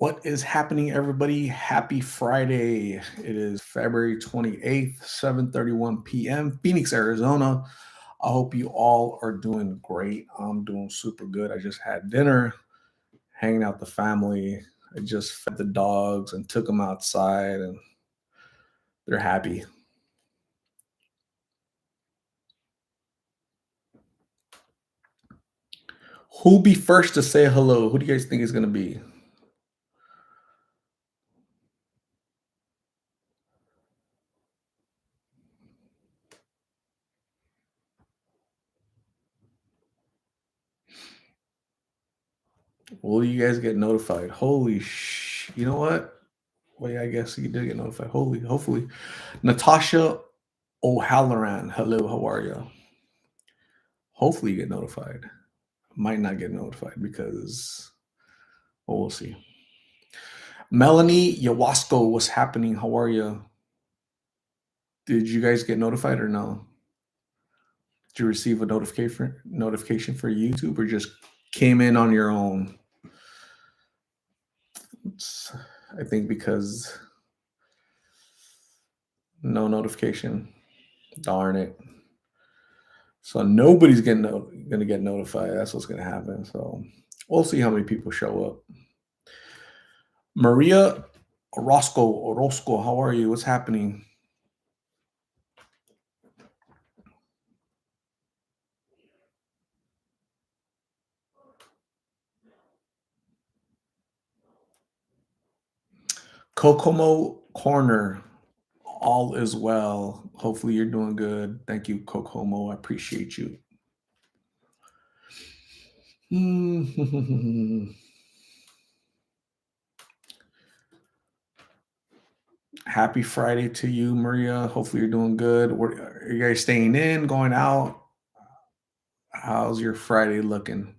What is happening, everybody? Happy Friday. It is February 28th, 7:31 p.m., Phoenix, Arizona. I hope you all are doing great. I'm doing super good. I just had dinner, hanging out with the family. I just fed the dogs and took them outside, and they're happy. Who'll be first to say hello? Who do you guys think is going to be? Will you guys get notified? You know what? Wait, I guess you did get notified. Hopefully. Natasha O'Halloran. Hello, how are you? Hopefully you get notified. Might not get notified because well, we'll see. Melanie Yawasko, what's happening? How are you? Did you guys get notified or no? Did you receive a notification for YouTube or just came in on your own? It's, I think because no notification. Darn it. So nobody's gonna get notified. That's what's gonna happen. So we'll see how many people show up. Maria Orozco, how are you? What's happening? Kokomo Corner, all is well. Hopefully you're doing good. Thank you, Kokomo. I appreciate you. Happy Friday to you, Maria. Hopefully you're doing good. Are you guys staying in, going out? How's your Friday looking?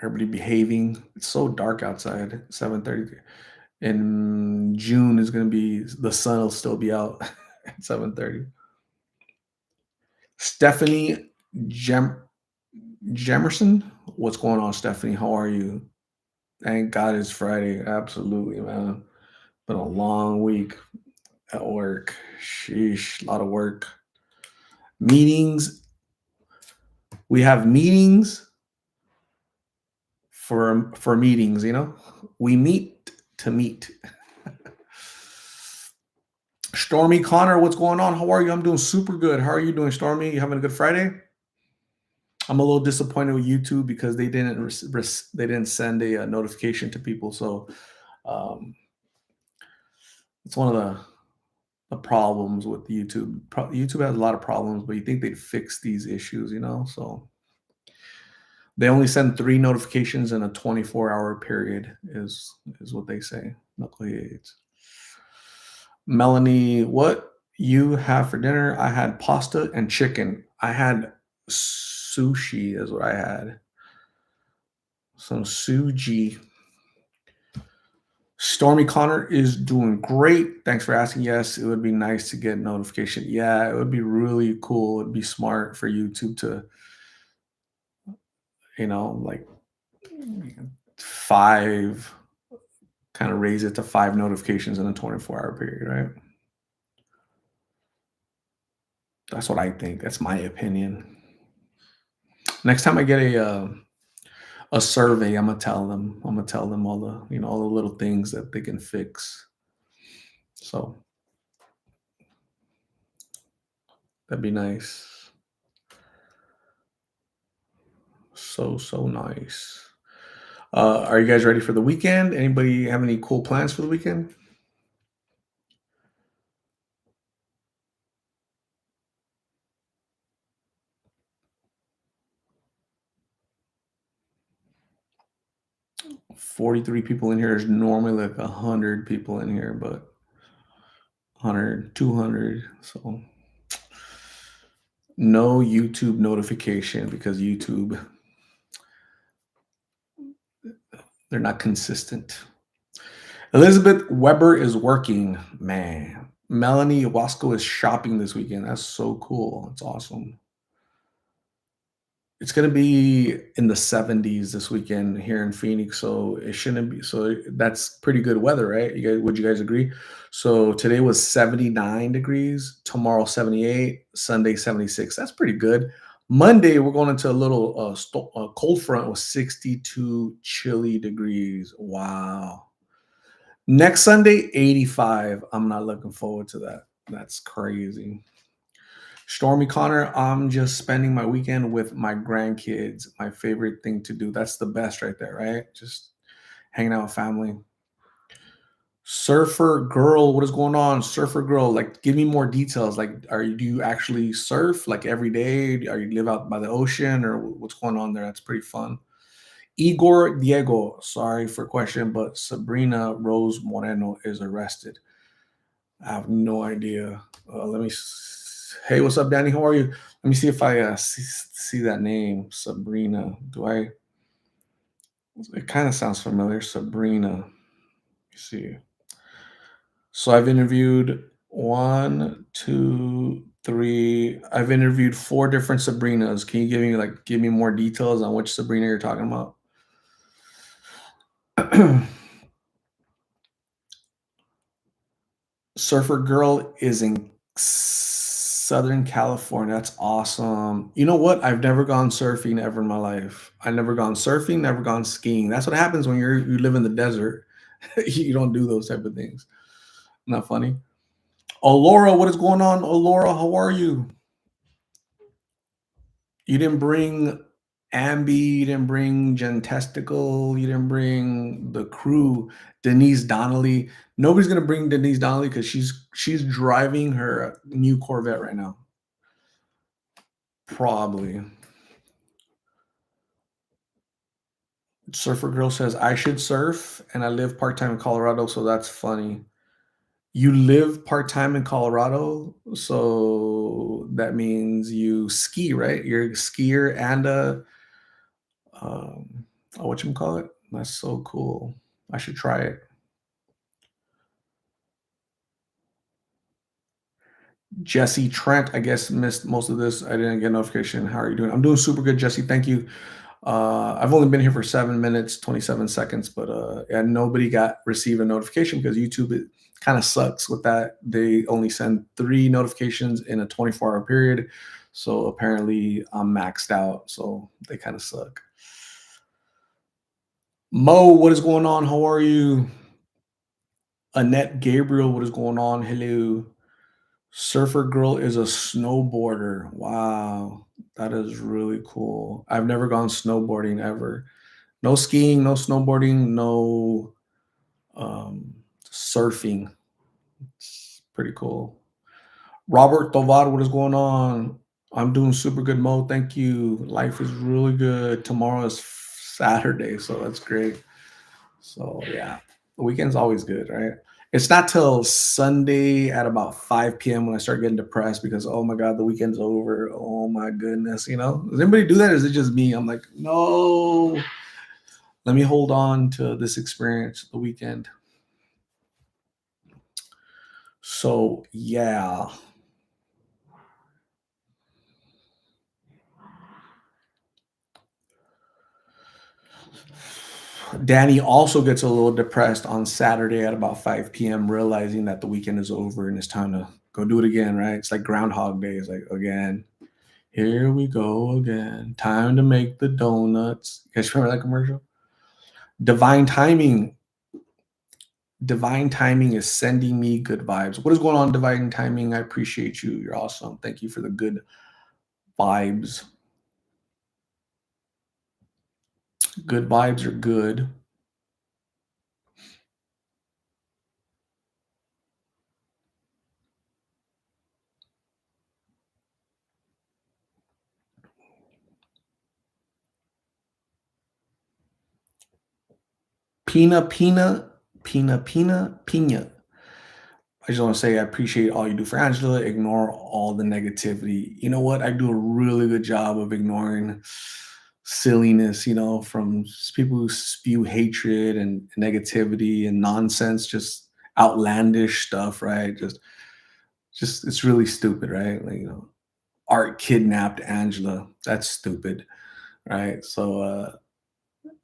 Everybody behaving. It's so dark outside. 7:30. In June is going to be the sun will still be out at 7:30. Stephanie Jemerson, what's going on, Stephanie? How are you? Thank God it's Friday. Absolutely, man. Been a long week at work. Sheesh, a lot of work. Meetings. We have meetings for meetings. We meet to meet. Stormy Connor, what's going on? How are you? I'm doing super good. How are you doing, Stormy? You having a good Friday? I'm a little disappointed with YouTube because they didn't send a notification to people. So um, it's one of the problems with YouTube. YouTube has a lot of problems, but you think they'd fix these issues, So they only send 3 notifications in a 24-hour period, is what they say. Knuckleheads. Melanie, what you have for dinner? I had pasta and chicken. I had sushi, is what I had. Some suji. Stormy Connor is doing great. Thanks for asking. Yes, it would be nice to get notification. Yeah, it would be really cool. It'd be smart for YouTube to, like 5, kind of raise it to 5 notifications in a 24-hour period, right? That's what I think. That's my opinion. Next time I get a survey, I'm gonna tell them. I'm gonna tell them all all the little things that they can fix. So that'd be nice. So nice. Are you guys ready for the weekend? Anybody have any cool plans for the weekend? 43 people in here. There's normally like 100 people in here, but 100, 200. So no YouTube notification because YouTube, they're not consistent. Elizabeth Weber is working, man. Melanie Wasco is shopping this weekend. That's so cool. That's awesome. It's gonna be in the 70s this weekend here in Phoenix, so it shouldn't be so that's pretty good weather, right? Would you guys agree? So today was 79 degrees, tomorrow 78, Sunday 76. That's pretty good. Monday, we're going into a little cold front with 62 chilly degrees. Wow. Next Sunday, 85. I'm not looking forward to that. That's crazy. Stormy Connor, I'm just spending my weekend with my grandkids. My favorite thing to do. That's the best right there, right? Just hanging out with family. Surfer girl, what is going on? Surfer girl, like give me more details. Like, do you actually surf like every day? Are you live out by the ocean or what's going on there? That's pretty fun. Igor Diego, sorry for question, but Sabrina Rose Moreno is arrested. I have no idea. Hey, what's up, Danny? How are you? Let me see if I see that name, Sabrina. Do I? It kind of sounds familiar, Sabrina. Let me see. So I've interviewed one, two, three. I've interviewed four different Sabrinas. Can you give me more details on which Sabrina you're talking about? Surfer Girl is in Southern California. That's awesome. You know what? I've never gone surfing ever in my life. I've never gone surfing, never gone skiing. That's what happens when you live in the desert. You don't do those type of things. Not funny. Oh, Laura, what is going on? Oh, Laura, how are you? You didn't bring Ambi, you didn't bring Jen Testicle, you didn't bring the crew, Denise Donnelly. Nobody's gonna bring Denise Donnelly because she's driving her new Corvette right now. Probably. Surfer Girl says, I should surf and I live part-time in Colorado, so that's funny. You live part-time in Colorado, so that means you ski, right? You're a skier and a what you call it? That's so cool. I should try it. Jesse Trent, I guess missed most of this. I didn't get a notification. How are you doing? I'm doing super good, Jesse. Thank you. I've only been here for 7 minutes, 27 seconds, but and nobody got received a notification because YouTube it kind of sucks with that. They only send 3 notifications in a 24-hour period. So apparently I'm maxed out. So they kind of suck. Mo, what is going on? How are you? Annette Gabriel, what is going on? Hello. Surfer Girl is a snowboarder. Wow. That is really cool. I've never gone snowboarding ever. No skiing, no snowboarding, no surfing. It's pretty cool. Robert Tovar, what is going on? I'm doing super good, Mo. Thank you. Life is really good. Tomorrow is Saturday, so that's great. So yeah, the weekend's always good, right? It's not till Sunday at about 5 p.m. when I start getting depressed because oh my god, the weekend's over. Oh my goodness, you know. Does anybody do that? Or is it just me? I'm like, no. Let me hold on to this experience, the weekend. So yeah. Danny also gets a little depressed on Saturday at about 5 p.m., realizing that the weekend is over and it's time to go do it again, right? It's like Groundhog Day. It's like, again, here we go again. Time to make the donuts. You guys remember that commercial? Divine timing. Divine timing is sending me good vibes. What is going on, Divine Timing? I appreciate you. You're awesome. Thank you for the good vibes. Good vibes are good. Pina. I just want to say I appreciate all you do for Angela. Ignore all the negativity. You know what? I do a really good job of ignoring silliness, you know, from people who spew hatred and negativity and nonsense, just outlandish stuff, right? Just it's really stupid, right? Like, you know, Art kidnapped Angela. That's stupid. right? So,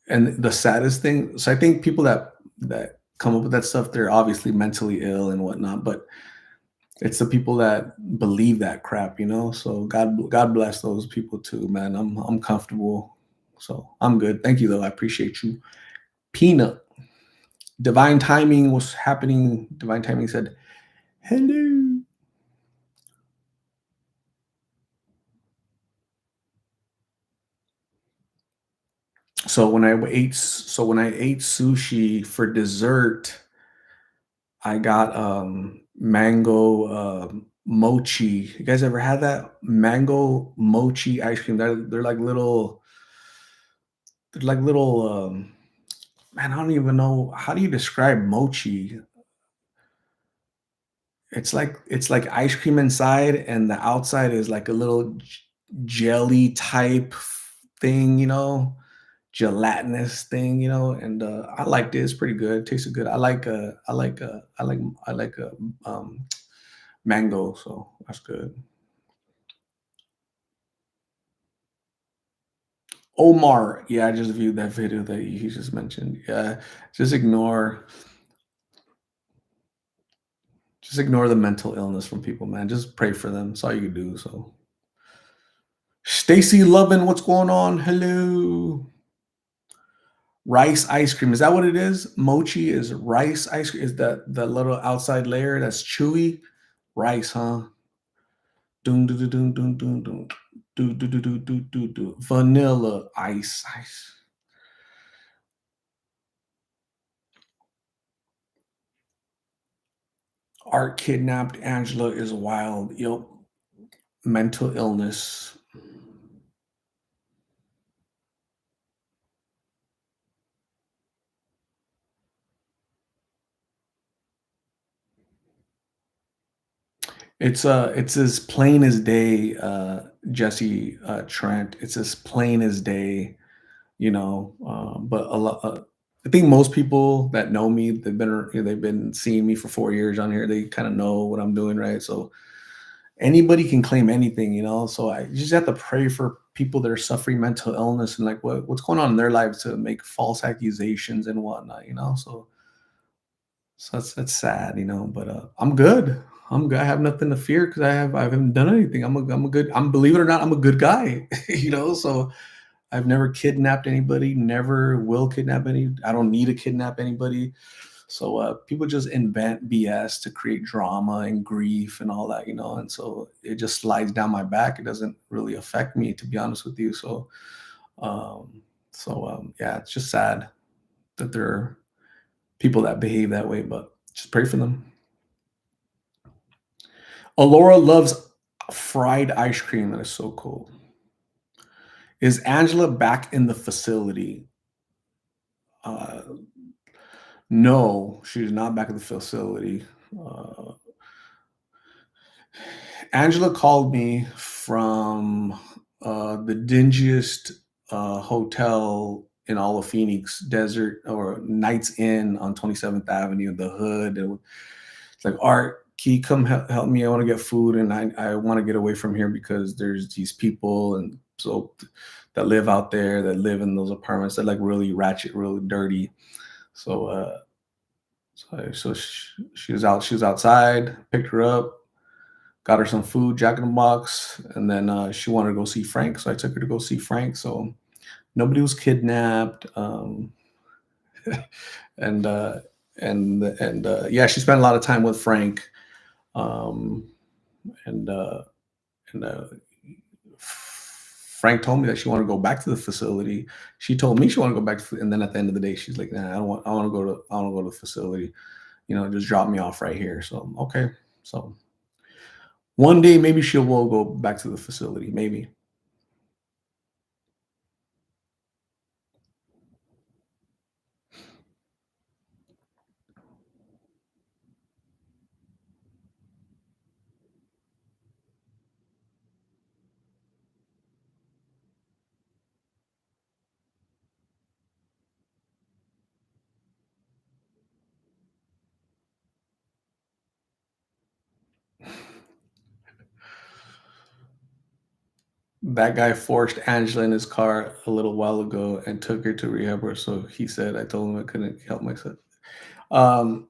and the saddest thing, so I think people that come up with that stuff, they're obviously mentally ill and whatnot, but it's the people that believe that crap, you know. So God bless those people too, man. I'm comfortable, so I'm good. Thank you though. I appreciate you. Peanut. Divine timing was happening. Divine timing said, "Hello." When I ate sushi for dessert, I got mango mochi. You guys ever had that mango mochi ice cream? They're like little man, I don't even know how do you describe mochi. It's like ice cream inside, and the outside is like a little jelly type thing, you know, gelatinous thing, you know. And I liked it. It's pretty good. It tasted good. I like um, mango, so that's good. Omar, yeah, I just viewed that video that he just mentioned. Yeah, just ignore, just ignore the mental illness from people, man. Just pray for them. That's all you can do. So, Stacy Lovin, what's going on? Hello. Rice ice cream. Is that what it is? Mochi is rice ice cream. Is that the little outside layer that's chewy? Rice, huh? Doom doo doo doom doom doom doom. Do do do do do do do. Vanilla ice. Art kidnapped Angela is wild. Yep. Mental illness. It's as plain as day, Jesse Trent. It's as plain as day, you know. But a lot, I think most people that know me, they've been seeing me for 4 years on here. They kind of know what I'm doing, right? So anybody can claim anything, you know. So I just have to pray for people that are suffering mental illness and like what's going on in their lives to make false accusations and whatnot, you know. So that's sad, you know. But I'm good. I'm good. I have nothing to fear because I haven't done anything. I'm a good. I'm believe it or not, I'm a good guy, you know. So I've never kidnapped anybody. Never will kidnap any. I don't need to kidnap anybody. So people just invent BS to create drama and grief and all that, you know. And so it just slides down my back. It doesn't really affect me, to be honest with you. Um, yeah, it's just sad that there are people that behave that way, but just pray for them. Alora loves fried ice cream. That is so cool. Is Angela back in the facility? Uh, no, she's not back at the facility. Uh, Angela called me from the dingiest hotel in all of Phoenix, Desert or Nights Inn on 27th Avenue, the hood. It's like, Art, can you come help me? I want to get food and I want to get away from here because there's these people and so that live out there that live in those apartments that like really ratchet, really dirty. So, she was outside, picked her up, got her some food, Jack in the Box, and then she wanted to go see Frank, so I took her to go see Frank. So nobody was kidnapped, and yeah, she spent a lot of time with Frank, um, and and Frank told me that she wanted to go back to the facility. She told me she wanted to go back, and then at the end of the day, she's like, "Nah, I don't want. I want to go to the facility. You know, just drop me off right here." So okay, so one day maybe she will go back to the facility, maybe. That guy forced Angela in his car a little while ago and took her to rehab. So he said, "I told him I couldn't help myself." Um,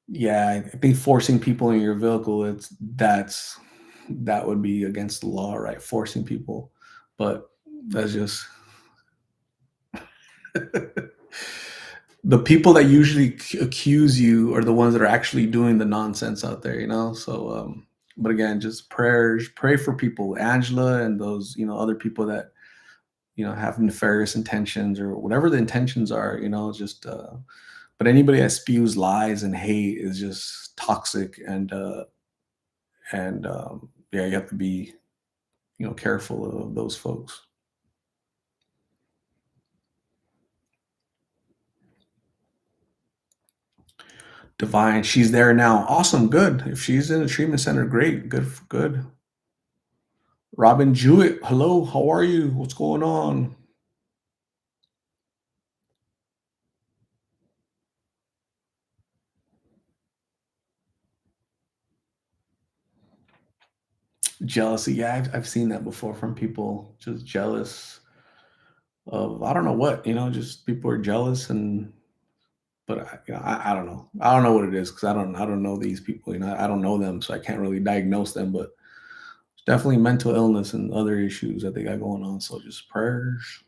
yeah, I think forcing people in your vehicle, that would be against the law, right? Forcing people, but that's just the people that usually accuse you are the ones that are actually doing the nonsense out there, you know. So, but again, just prayers, pray for people, Angela, and those other people that have nefarious intentions or whatever the intentions are, just. But anybody that spews lies and hate is just toxic, and yeah, you have to be careful of those folks. Divine, she's there now. Awesome, good. If she's in a treatment center, great, good, good. Robin Jewett, hello, how are you? What's going on? Jealousy, yeah, I've seen that before from people just jealous of I don't know what, just people are jealous and but I don't know. I don't know what it is because I don't know these people. I don't know them, so I can't really diagnose them. But definitely mental illness and other issues that they got going on. So just prayers.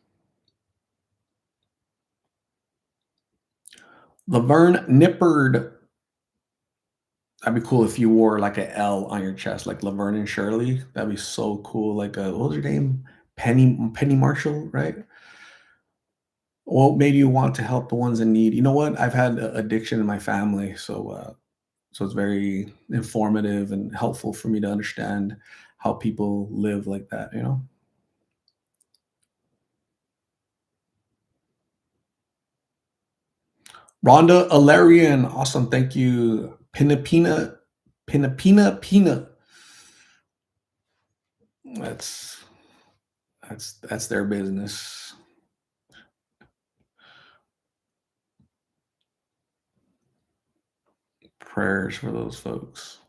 Laverne Nippard. That'd be cool if you wore like a L on your chest, like Laverne and Shirley. That'd be so cool. Like what was her name? Penny Marshall, right? What made you want to help the ones in need? You know what? I've had addiction in my family, so it's very informative and helpful for me to understand how people live like that. Rhonda Alarian, awesome, thank you. Pinapina. That's that's their business. Prayers for those folks.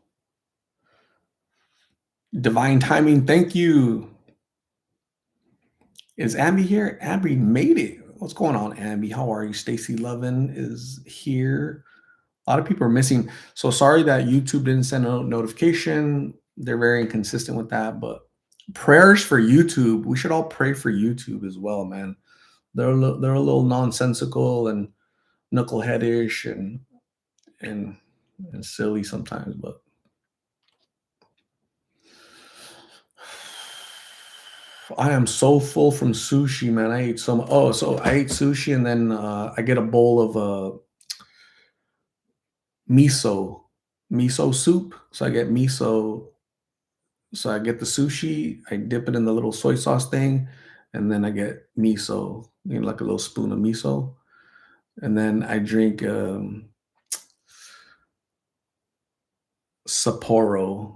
Divine timing, thank you. Is Abby here? Abby made it. What's going on, Abby? How are you? Stacy Lovin is here. A lot of people are missing. So sorry that YouTube didn't send a notification. They're very inconsistent with that, but prayers for YouTube. We should all pray for YouTube as well, man. They're a little nonsensical and knuckleheadish and and silly sometimes, but I am so full from sushi, man. I ate so I ate sushi and then I get a bowl of miso miso soup. So I get miso. So I get the sushi, I dip it in the little soy sauce thing, and then I get miso, like a little spoon of miso, and then I drink Sapporo.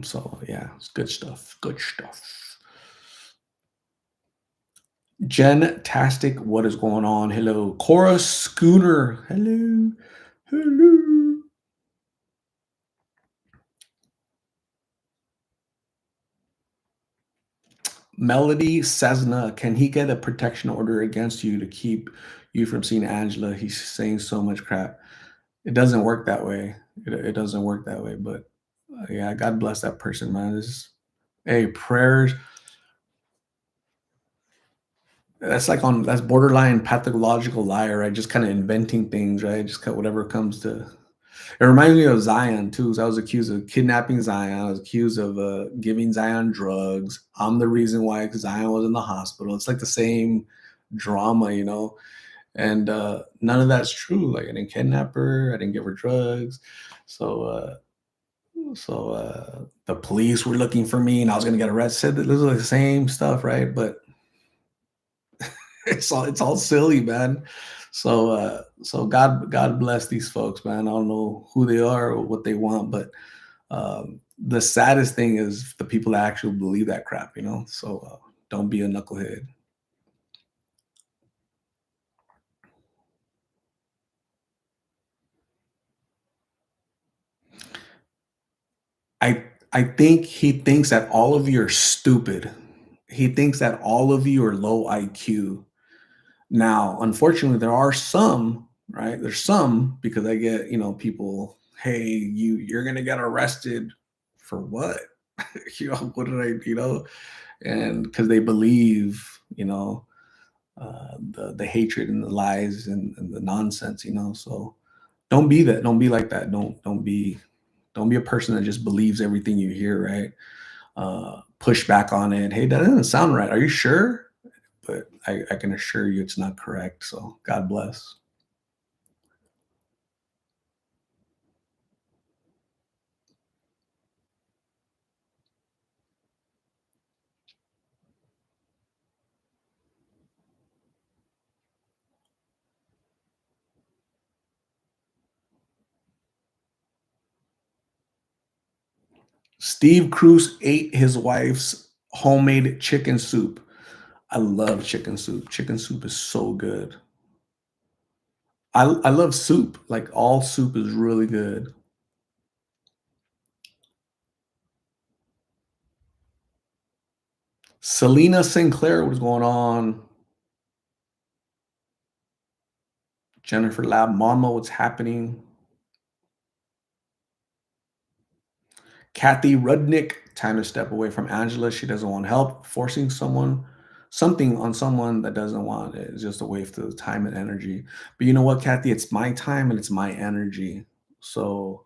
So yeah, it's good stuff. Good stuff. Jen Tastic, what is going on? Hello, Cora Schooner. Hello, hello. Melody Cessna, can he get a protection order against you to keep you from seeing Angela? He's saying so much crap. It doesn't work that way. It doesn't work that way. But yeah, God bless that person, man. Hey, prayers. That's borderline pathological liar, right? Just kind of inventing things, right? Just kind of whatever comes to. It reminds me of Zion too. So I was accused of kidnapping Zion. I was accused of giving Zion drugs. I'm the reason why because Zion was in the hospital. It's like the same drama. And none of that's true. Like I didn't kidnap her. I didn't give her drugs. So the police were looking for me, and I was going to get arrested. This is like the same stuff, right? But it's all silly, man. So God bless these folks, man. I don't know who they are or what they want, but the saddest thing is the people that actually believe that crap. So don't be a knucklehead. I I think he thinks that all of you are stupid. He thinks that all of you are low IQ. Now, unfortunately, there are some, right? There's some because I get, people, hey, you're gonna get arrested for what? What did I, and because they believe, the hatred and the lies and the nonsense, So don't be that. Don't be like that. Don't be a person that just believes everything you hear, right? Push back on it. Hey, that doesn't sound right. Are you sure? But I can assure you it's not correct. So God bless. Steve Cruz ate his wife's homemade chicken soup. I love chicken soup. Chicken soup is so good. I love soup. Like all soup is really good. Selena Sinclair, what's going on? Jennifer Lab Mama, what's happening? Kathy Rudnick, time to step away from Angela. She doesn't want help. Forcing something on someone that doesn't want it is just a waste of time and energy. But you know what, Kathy? It's my time and it's my energy. So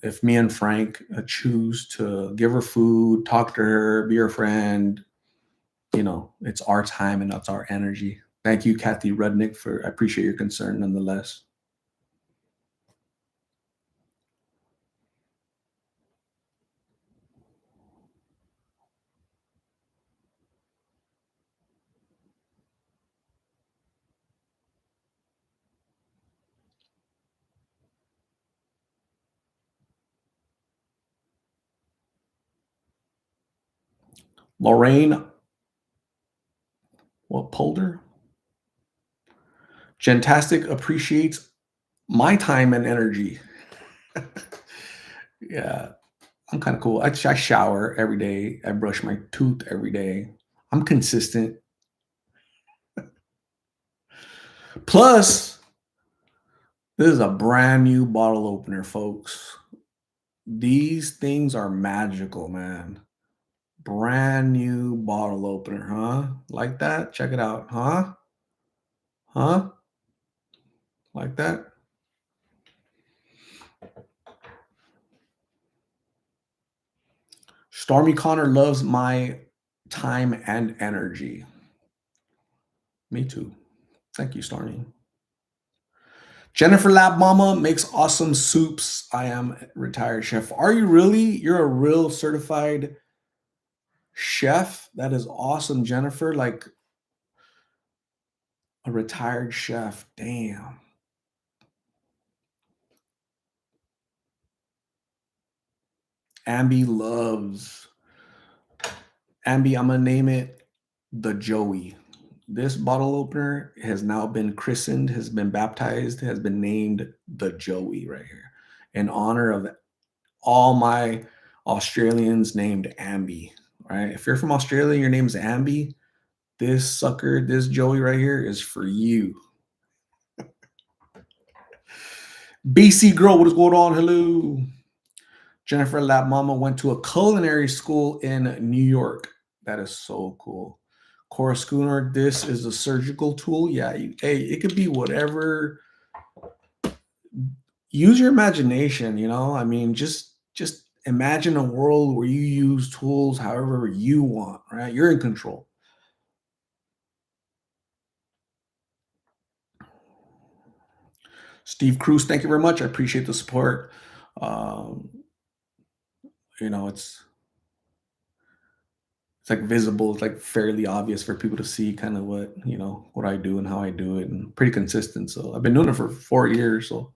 if me and Frank choose to give her food, talk to her, be her friend, it's our time and that's our energy. Thank you, Kathy Rudnick, I appreciate your concern nonetheless. Lorraine, what Polder? Gentastic appreciates my time and energy. Yeah, I'm kind of cool. I shower every day. I brush my tooth every day. I'm consistent. Plus, this is a brand new bottle opener, folks. These things are magical, man. Brand new bottle opener, huh? Like that? Check it out, huh? Huh? Like that? Stormy Connor loves my time and energy. Me too. Thank you, Stormy. Jennifer Lab Mama makes awesome soups. I am retired chef. Are you really? You're a real certified chef? That is awesome, Jennifer. Like a retired chef. Damn. Ambi loves. Ambi, I'm gonna name it the Joey. This bottle opener has now been christened, has been baptized, has been named the Joey right here in honor of all my Australians named Ambi. Right? If you're from Australia, your name's Ambi. This sucker, this Joey right here is for you. BC girl, what is going on? Hello. Jennifer Lab Mama went to a culinary school in New York. That is so cool. Cora Schooner, this is a surgical tool. Yeah, hey, it could be whatever. Use your imagination, I mean, just imagine a world where you use tools however you want, right? You're in control. Steve Cruz, thank you very much. I appreciate the support. Um, it's like visible, it's like fairly obvious for people to see kind of what I do and how I do it, and pretty consistent. So I've been doing it for 4 years. So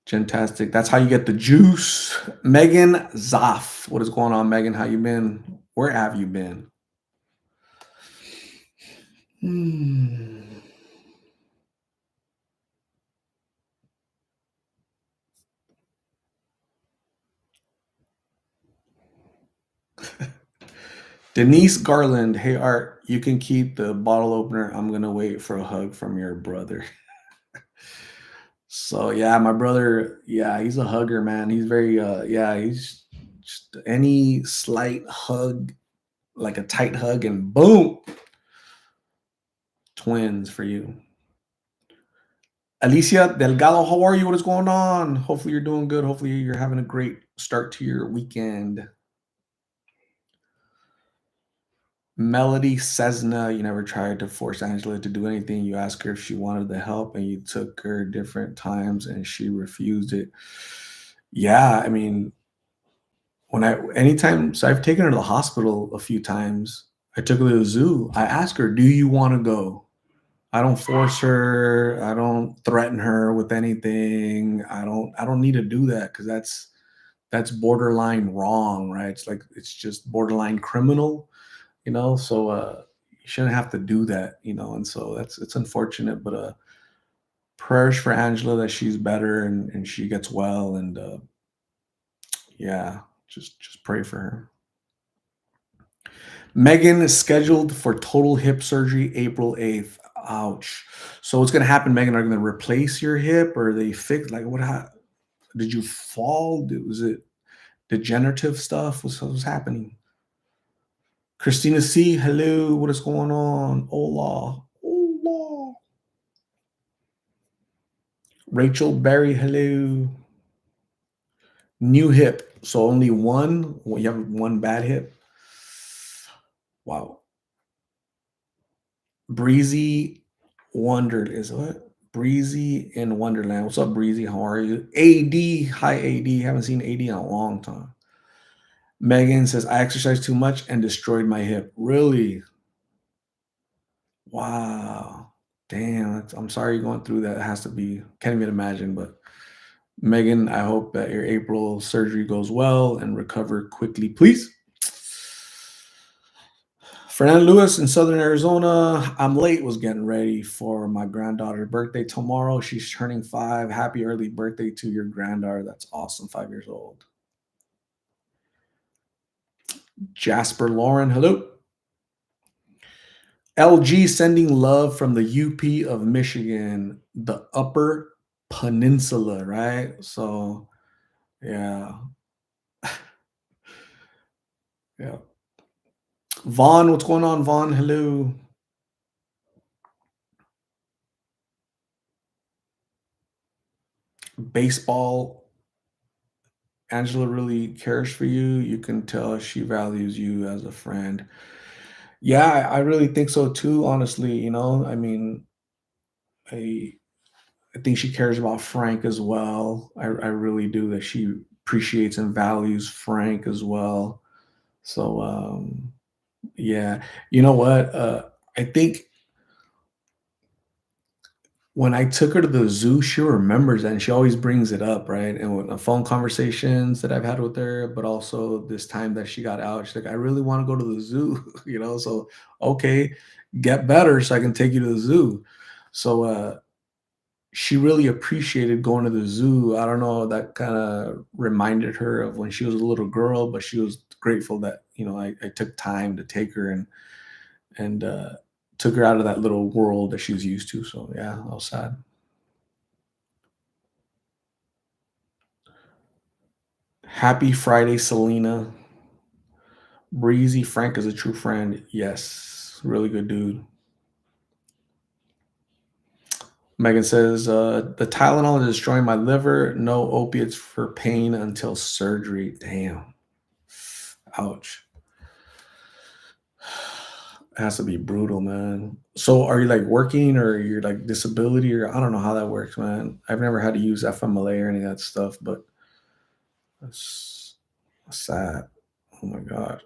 fantastic. That's how you get the juice. Megan Zoff. What is going on, Megan? How you been? Where have you been? Hmm. Denise Garland, hey Art, you can keep the bottle opener. I'm gonna wait for a hug from your brother. So yeah, my brother, yeah, he's a hugger, man. He's very yeah, he's just any slight hug, like a tight hug, and boom, twins for you. Alicia Delgado, how are you? What is going on? Hopefully you're doing good. Hopefully you're having a great start to your weekend. Melody Cessna, you never tried to force Angela to do anything. You asked her if she wanted the help, and you took her different times, and she refused it. Yeah, I mean, anytime, so I've taken her to the hospital a few times. I took her to the zoo. I asked her, "Do you want to go?" I don't force her. I don't threaten her with anything. I don't need to do that because that's borderline wrong, right? It's like it's just borderline criminal, so you shouldn't have to do that, and so it's unfortunate, but prayers for Angela that she's better and she gets well, and yeah, just pray for her. Megan is scheduled for total hip surgery April 8th. Ouch. So what's gonna happen, Megan? Are they gonna replace your hip or they fix, like, did you fall? Was it degenerative stuff? What's happening? Christina C, hello. What is going on? Hola. Hola. Rachel Berry, hello. New hip. So only one. Well, you have one bad hip. Wow. Breezy Wonder is what? Breezy in Wonderland. What's up, Breezy? How are you? AD. Hi, AD. Haven't seen AD in a long time. Megan says, I exercised too much and destroyed my hip. Really? Wow. Damn. I'm sorry you're going through that. It has to be, can't even imagine. But Megan, I hope that your April surgery goes well and recover quickly, please. Fernando Lewis in Southern Arizona. I'm late, was getting ready for my granddaughter's birthday tomorrow. She's turning 5. Happy early birthday to your granddaughter. That's awesome. 5 years old. Jasper Lauren, hello. LG sending love from the UP of Michigan, the Upper Peninsula, right? So, yeah. Yeah. Vaughn, what's going on, Vaughn? Hello. Baseball. Angela really cares for you. You can tell she values you as a friend. Yeah, I really think so too, honestly. I mean, I I think she cares about Frank as well. I really do, that she appreciates and values Frank as well. So yeah. You know what? I think when I took her to the zoo, she remembers that and she always brings it up, right? And with the phone conversations that I've had with her, but also this time that she got out, she's like, I really want to go to the zoo, So okay, get better so I can take you to the zoo. So she really appreciated going to the zoo. I don't know, that kind of reminded her of when she was a little girl, but she was grateful that, I took time to take her and took her out of that little world that she was used to. So yeah, I was sad. Happy Friday, Selena. Breezy Frank is a true friend. Yes, really good dude. Megan says, the Tylenol is destroying my liver. No opiates for pain until surgery. Damn. Ouch. It has to be brutal, man. So are you like working or you're like disability, or I don't know how that works, man. I've never had to use FMLA or any of that stuff, but that's sad. Oh my God.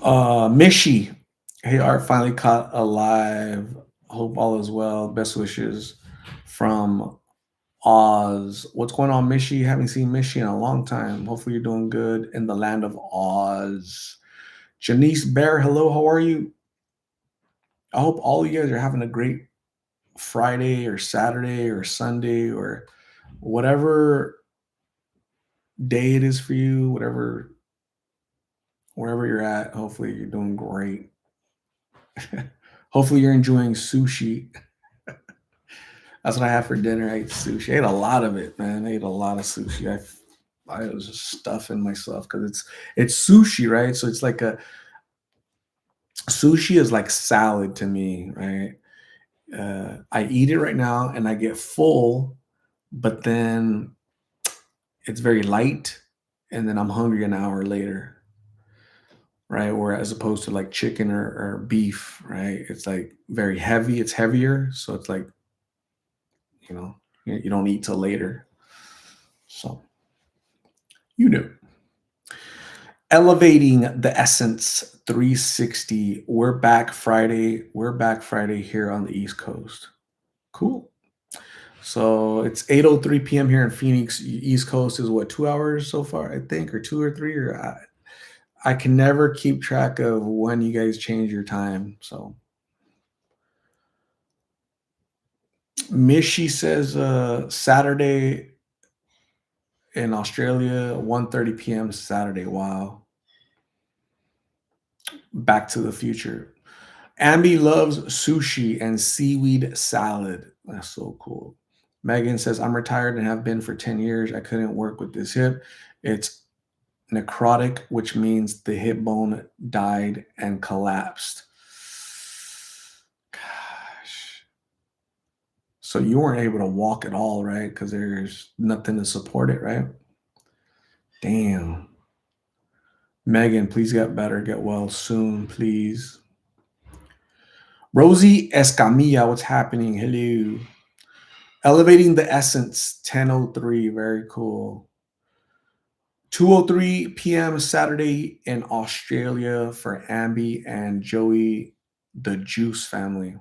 Mishi. Hey, Art finally caught alive. Hope all is well. Best wishes from Oz. What's going on, Mishi? Haven't seen Mishi in a long time. Hopefully, you're doing good in the land of Oz. Janice Bear, hello. How are you? I hope all you guys are having a great Friday or Saturday or Sunday or whatever day it is for you, whatever wherever you're at. Hopefully, you're doing great. Hopefully, you're enjoying sushi. That's what I had for dinner. I ate sushi. I ate a lot of it, man. I ate a lot of sushi. I was just stuffing myself because it's sushi, right? So it's like a sushi is like salad to me, right? I eat it right now and I get full, but then it's very light, and then I'm hungry an hour later, right? Where as opposed to like chicken or beef, right? It's like very heavy. It's heavier, so it's like you know you don't eat till later. So you know. Elevating the essence 360. We're back Friday. We're back Friday here on the East Coast. Cool. So it's 8:03 p.m. here in Phoenix. East Coast is what, 2 hours so far, I think, or 2 or 3, or I can never keep track of when you guys change your time. So Mishi says Saturday in Australia, 1:30 p.m. Saturday. Wow. Back to the Future. Ambi loves sushi and seaweed salad. That's so cool. Megan says, I'm retired and have been for 10 years. I couldn't work with this hip. It's necrotic, which means the hip bone died and collapsed. Gosh. So you weren't able to walk at all, right? Because there's nothing to support it, right? Damn. Megan, please get better. Get well soon, please. Rosie Escamilla, what's happening? Hello. Elevating the Essence, 10:03. Very cool. 2:03 p.m. Saturday in Australia for Ambi and Joey, the Juice family.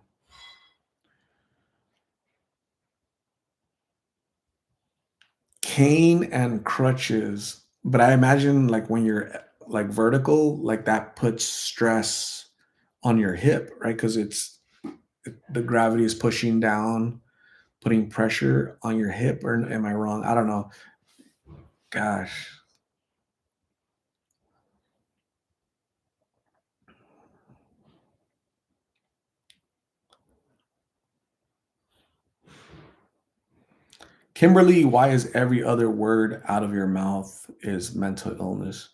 Cane and crutches. But I imagine like when you're like vertical, like that puts stress on your hip, right? Because the gravity is pushing down, putting pressure on your hip, or am I wrong? I don't know. Gosh. Kimberly, why is every other word out of your mouth is mental illness?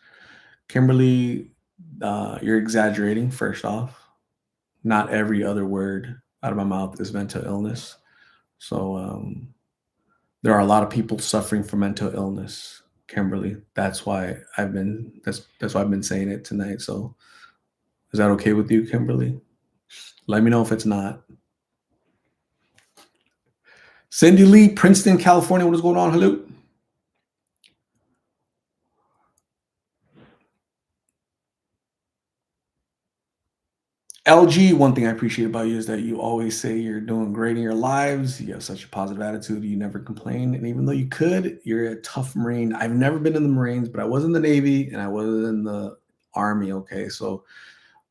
Kimberly, you're exaggerating, first off. Not every other word out of my mouth is mental illness. So there are a lot of people suffering from mental illness, Kimberly. That's why I've been saying it tonight. So is that okay with you, Kimberly? Let me know if it's not. Cindy Lee, Princeton, California. What is going on? Hello. LG, one thing I appreciate about you is that you always say you're doing great in your lives. You have such a positive attitude. You never complain. And even though you could, you're a tough Marine. I've never been in the Marines, but I was in the Navy and I was in the Army. Okay. So,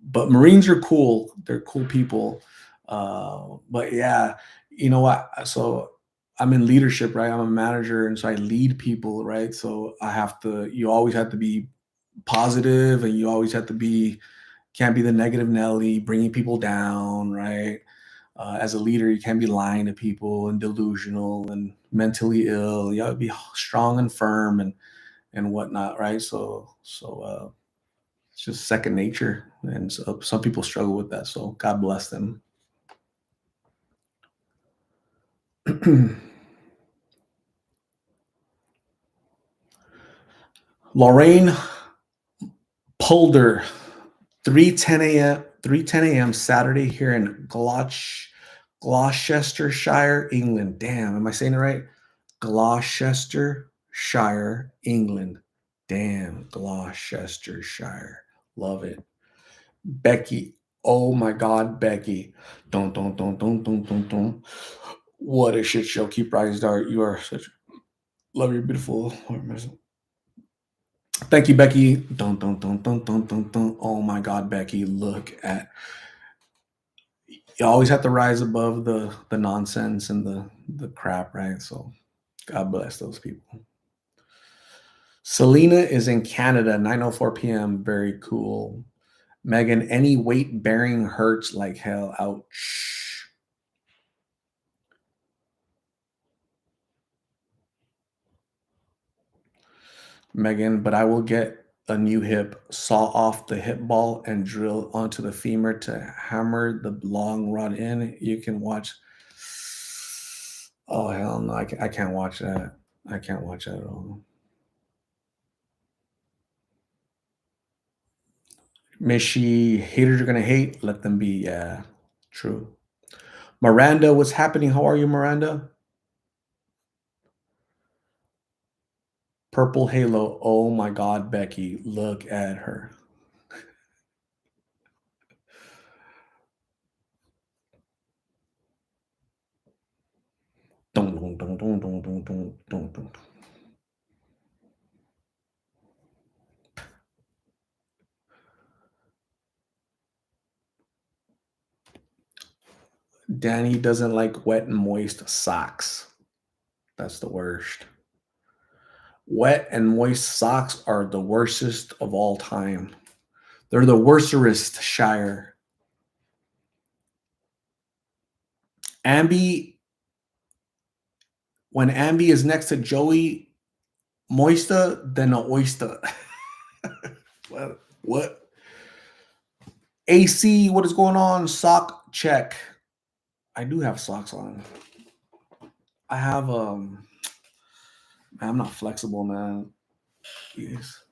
but Marines are cool. They're cool people. But yeah, you know what? So I'm in leadership, right? I'm a manager. And so I lead people, right? So you always have to be positive, and you always have to be, can't be the negative Nelly, bringing people down, right? As a leader, you can't be lying to people and delusional and mentally ill. You got to be strong and firm and whatnot, right? So it's just second nature, and so some people struggle with that. So God bless them. Lorraine Polder, 3:10 a.m. Saturday here in Gloucestershire, England. Damn, am I saying it right? Gloucestershire, England. Damn, Gloucestershire. Love it. Becky. Oh my God, Becky. Don't. What a shit show. Keep rising, Dart. You are such love your beautiful. Thank you, Becky. Don't. Oh my God, Becky. Look at you always have to rise above the nonsense and the crap, right? So God bless those people. Selena is in Canada, 9:04 p.m. Very cool. Megan, any weight bearing hurts like hell. Ouch. Megan, but I will get a new hip, saw off the hip ball, and drill onto the femur to hammer the long rod in. You can watch. Oh, hell no. I can't watch that. I can't watch that at all. Mishi, haters are going to hate. Let them be. Yeah, true. Miranda, what's happening? How are you, Miranda? Purple Halo. Oh my God, Becky. Look at her. Dun, dun, dun, dun, dun, dun, dun, dun, dun. Danny doesn't like wet and moist socks. That's the worst. Wet and moist socks are the worstest of all time. They're the worsterest shire. Ambi, when Ambi is next to Joey Moista, then a oyster. What? AC, what is going on? Sock check. I do have socks on. I have I'm not flexible, man. Yes.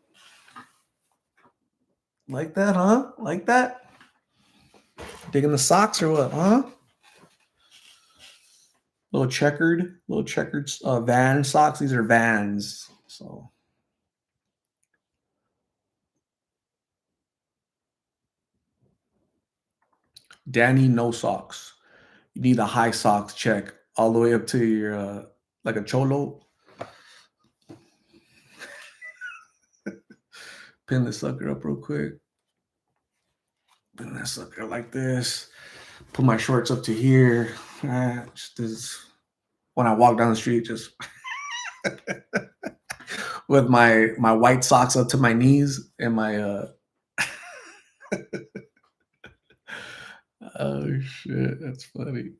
Like that, huh? Like that? Digging the socks or what, huh? Little checkered van socks. These are Vans. So Danny, no socks. You need a high socks check all the way up to your like a cholo. Pin the sucker up real quick. Pin that sucker like this. Put my shorts up to here. Just this. When I walk down the street, just with my white socks up to my knees and my oh shit, that's funny.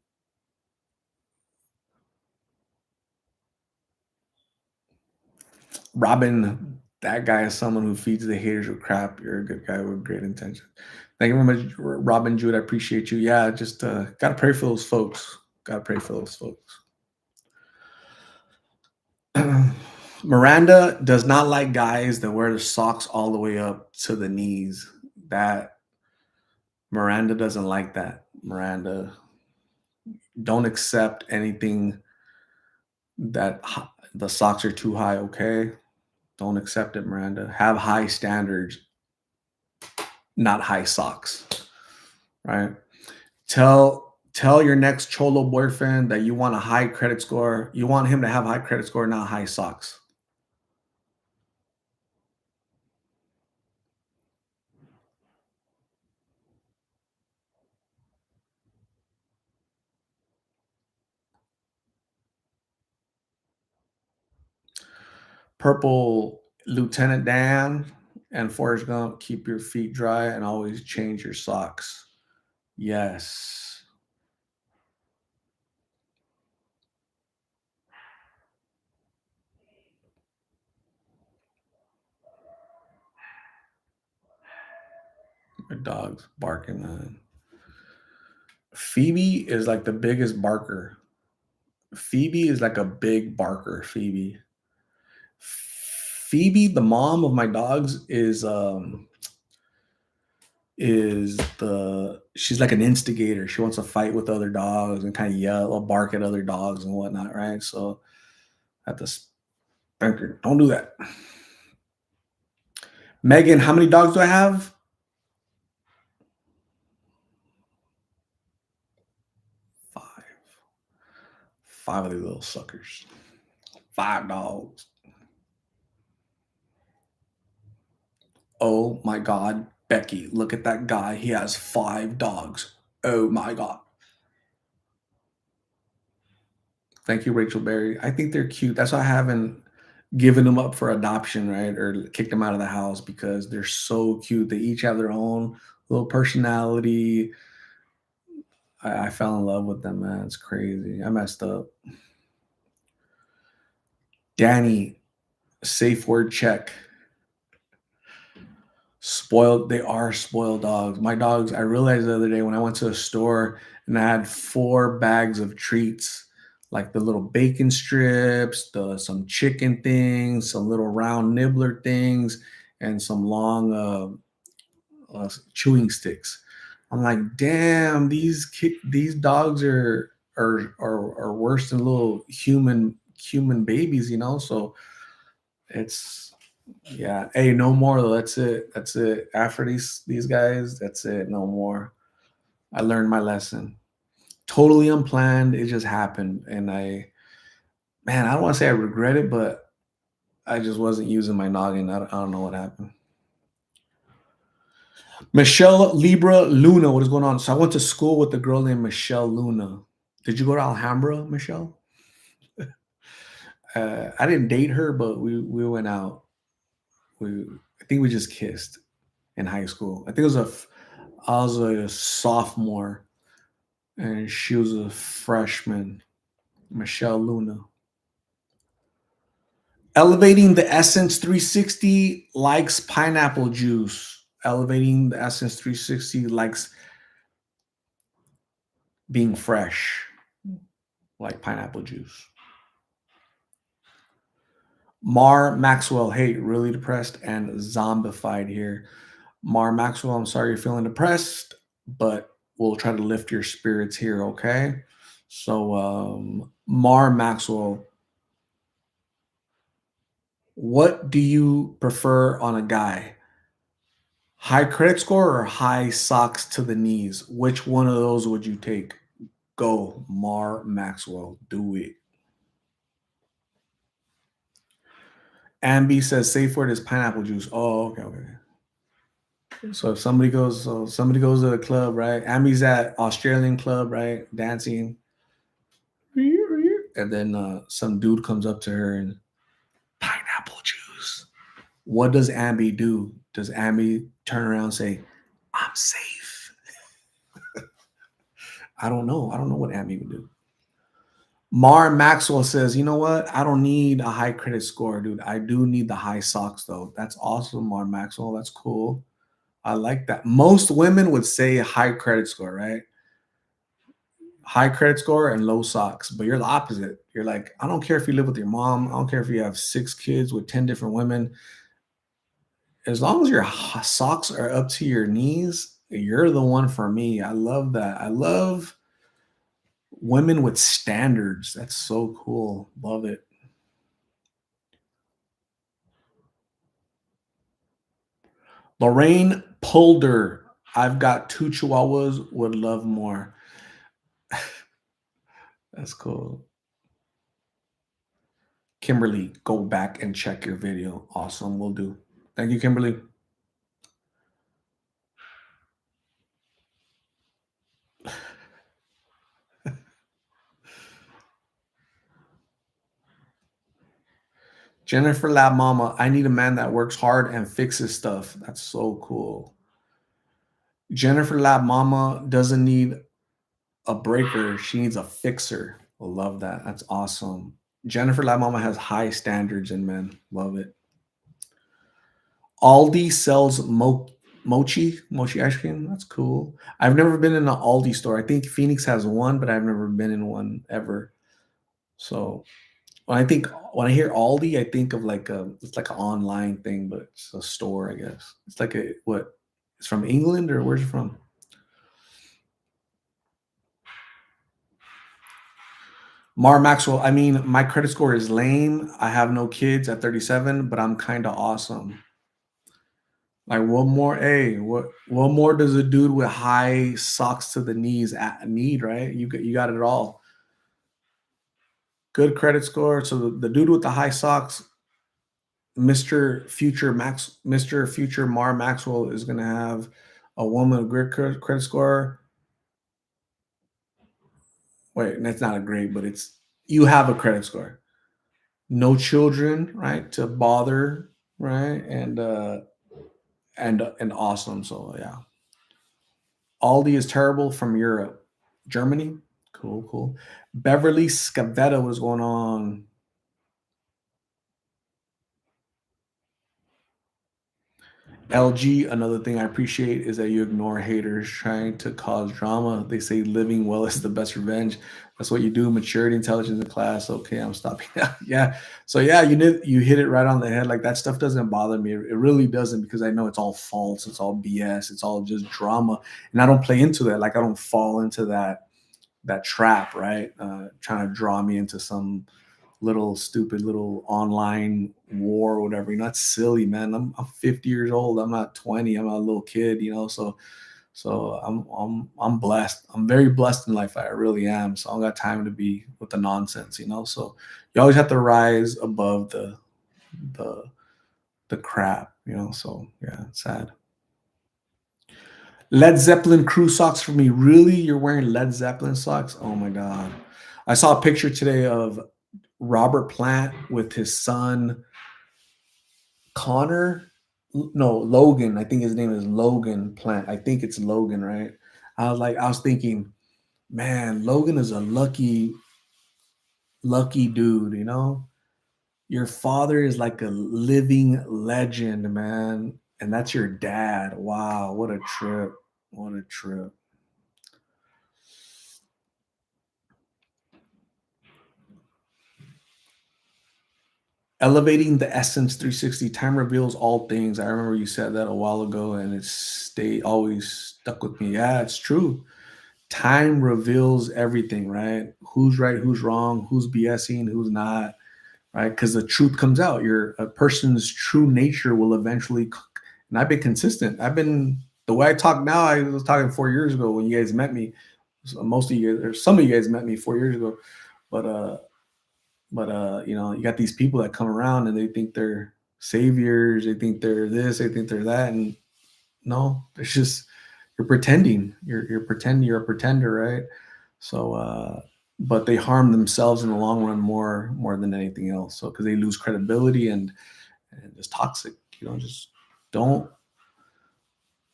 Robin, that guy is someone who feeds the haters with crap. You're a good guy with great intention. Thank you very much, Robin Jude. I appreciate you. Yeah, just gotta pray for those folks. Gotta pray for those folks. Miranda does not like guys that wear their socks all the way up to the knees. That Miranda doesn't like that. Miranda, don't accept anything that the socks are too high. Okay, don't accept it, Miranda. Have high standards, not high socks. Right? Tell your next cholo boyfriend that you want a high credit score. You want him to have high credit score, not high socks. Purple Lieutenant Dan and Forrest Gump, keep your feet dry and always change your socks. Yes. My dog's barking, man. Phoebe is like the biggest barker. Phoebe is like a big barker. Phoebe, the mom of my dogs, is the she's like an instigator. She wants to fight with other dogs and kind of yell or bark at other dogs and whatnot, right? So I have to spank her. Don't do that. Megan, how many dogs do I have? 5 of these little suckers. 5 dogs. Oh my God, Becky, look at that guy. He has 5 dogs. Oh my God. Thank you, Rachel Berry. I think they're cute. That's why I haven't given them up for adoption, right? Or kicked them out of the house because they're so cute. They each have their own little personality. I fell in love with them, man. It's crazy. I messed up. Danny, safe word check. Spoiled. They are spoiled dogs. My dogs, I realized the other day when I went to a store and I had 4 bags of treats, like the little bacon strips, some chicken things, some little round nibbler things, and some long chewing sticks. I'm like, damn, these dogs are worse than little human babies, you know. So it's yeah. Hey, no more though. That's it. That's it. After these guys, that's it. No more. I learned my lesson. Totally unplanned. It just happened, and man, I don't want to say I regret it, but I just wasn't using my noggin. I don't know what happened. Michelle Libra Luna, what is going on? So I went to school with a girl named Michelle Luna. Did you go to Alhambra, Michelle? I didn't date her, but we went out. I think we just kissed in high school. I think I was a sophomore and she was a freshman. Michelle Luna. Elevating the Essence 360 likes pineapple juice. Elevating the Essence 360 likes being fresh, like pineapple juice. Mar Maxwell, hey, really depressed and zombified here. Mar Maxwell, I'm sorry you're feeling depressed, but we'll try to lift your spirits here, okay? So, Mar Maxwell, what do you prefer on a guy? High credit score or high socks to the knees? Which one of those would you take? Go, Mar Maxwell, do it. Ambi says safe word is pineapple juice. Oh, okay, okay. So somebody goes to the club, right? Ambi's at Australian club, right? Dancing. And then some dude comes up to her and pineapple juice. What does Ambi do? Does Ambi turn around and say, I'm safe? I don't know. I don't know what Ambi would do. Mar Maxwell says, you know what? I don't need a high credit score, dude. I do need the high socks, though. That's awesome, Mar Maxwell. That's cool. I like that. Most women would say high credit score, right? High credit score and low socks, but you're the opposite. You're like, I don't care if you live with your mom. I don't care if you have 6 kids with 10 different women. As long as your socks are up to your knees, you're the one for me. I love that. I love women with standards. That's so cool. Love it. Lorraine Polder. I've got 2 chihuahuas. Would love more. That's cool. Kimberly, go back and check your video. Awesome. Will do. Thank you, Kimberly. Jennifer Lab Mama, I need a man that works hard and fixes stuff. That's so cool. Jennifer Lab Mama doesn't need a breaker. She needs a fixer. I love that. That's awesome. Jennifer Lab Mama has high standards in men. Love it. Aldi sells mochi ice cream. That's cool. I've never been in an Aldi store. I think Phoenix has one, but I've never been in one ever. So when I hear Aldi, I think of it's like an online thing, but it's a store, I guess. It's like it's from England or where's it from? Mar Maxwell, I mean, my credit score is lame. I have no kids at 37, but I'm kind of awesome. Like what more does a dude with high socks to the knees need, right? You got it all. good credit score. So the dude with the high socks, Mr. Future Mar Maxwell is gonna have a woman with great credit score. Wait, that's not a great, but it's you have a credit score. No children, right? To bother, right? And awesome. So yeah. Aldi is terrible from Europe. Germany? Cool, cool. Beverly Scavetta was going on. LG, another thing I appreciate is that you ignore haters trying to cause drama. They say living well is the best revenge. That's what you do. Maturity, intelligence in class. Okay, I'm stopping now. Yeah. So yeah, you hit it right on the head. Like that stuff doesn't bother me. It really doesn't because I know it's all false. It's all BS. It's all just drama, and I don't play into that. Like I don't fall into that trap, right? Trying to draw me into some little stupid little online war or whatever. You know, that's silly, man. I'm 50 years old. I'm not 20. I'm not a little kid, you know. So I'm blessed. I'm very blessed in life. I really am. So I don't got time to be with the nonsense, you know. So you always have to rise above the the crap, you know. So yeah, it's sad. Led Zeppelin crew socks for me. Really? You're wearing Led Zeppelin socks? Oh my god. I saw a picture today of Robert Plant with his son Connor. No, Logan. I think his name is Logan Plant. I think it's Logan, right? I was thinking, man, Logan is a lucky dude, you know? Your father is like a living legend, man. And that's your dad. Wow, what a trip. What a trip. Elevating the essence 360 time reveals all things. I remember you said that a while ago and it's stay always stuck with me. Yeah, it's true. Time reveals everything, right? Who's right, who's wrong, who's BSing, who's not, right? Because the truth comes out. Your a person's true nature will eventually and I've been consistent. I've been the way I talk now, I was talking 4 years ago when you guys met me. So most of you guys, or some of you guys met me 4 years ago. But you know, you got these people that come around and they think they're saviors, they think they're this, they think they're that, and no, it's just you're pretending. You're pretending you're a pretender, right? So but they harm themselves in the long run more than anything else. So because they lose credibility and just toxic, you know, just don't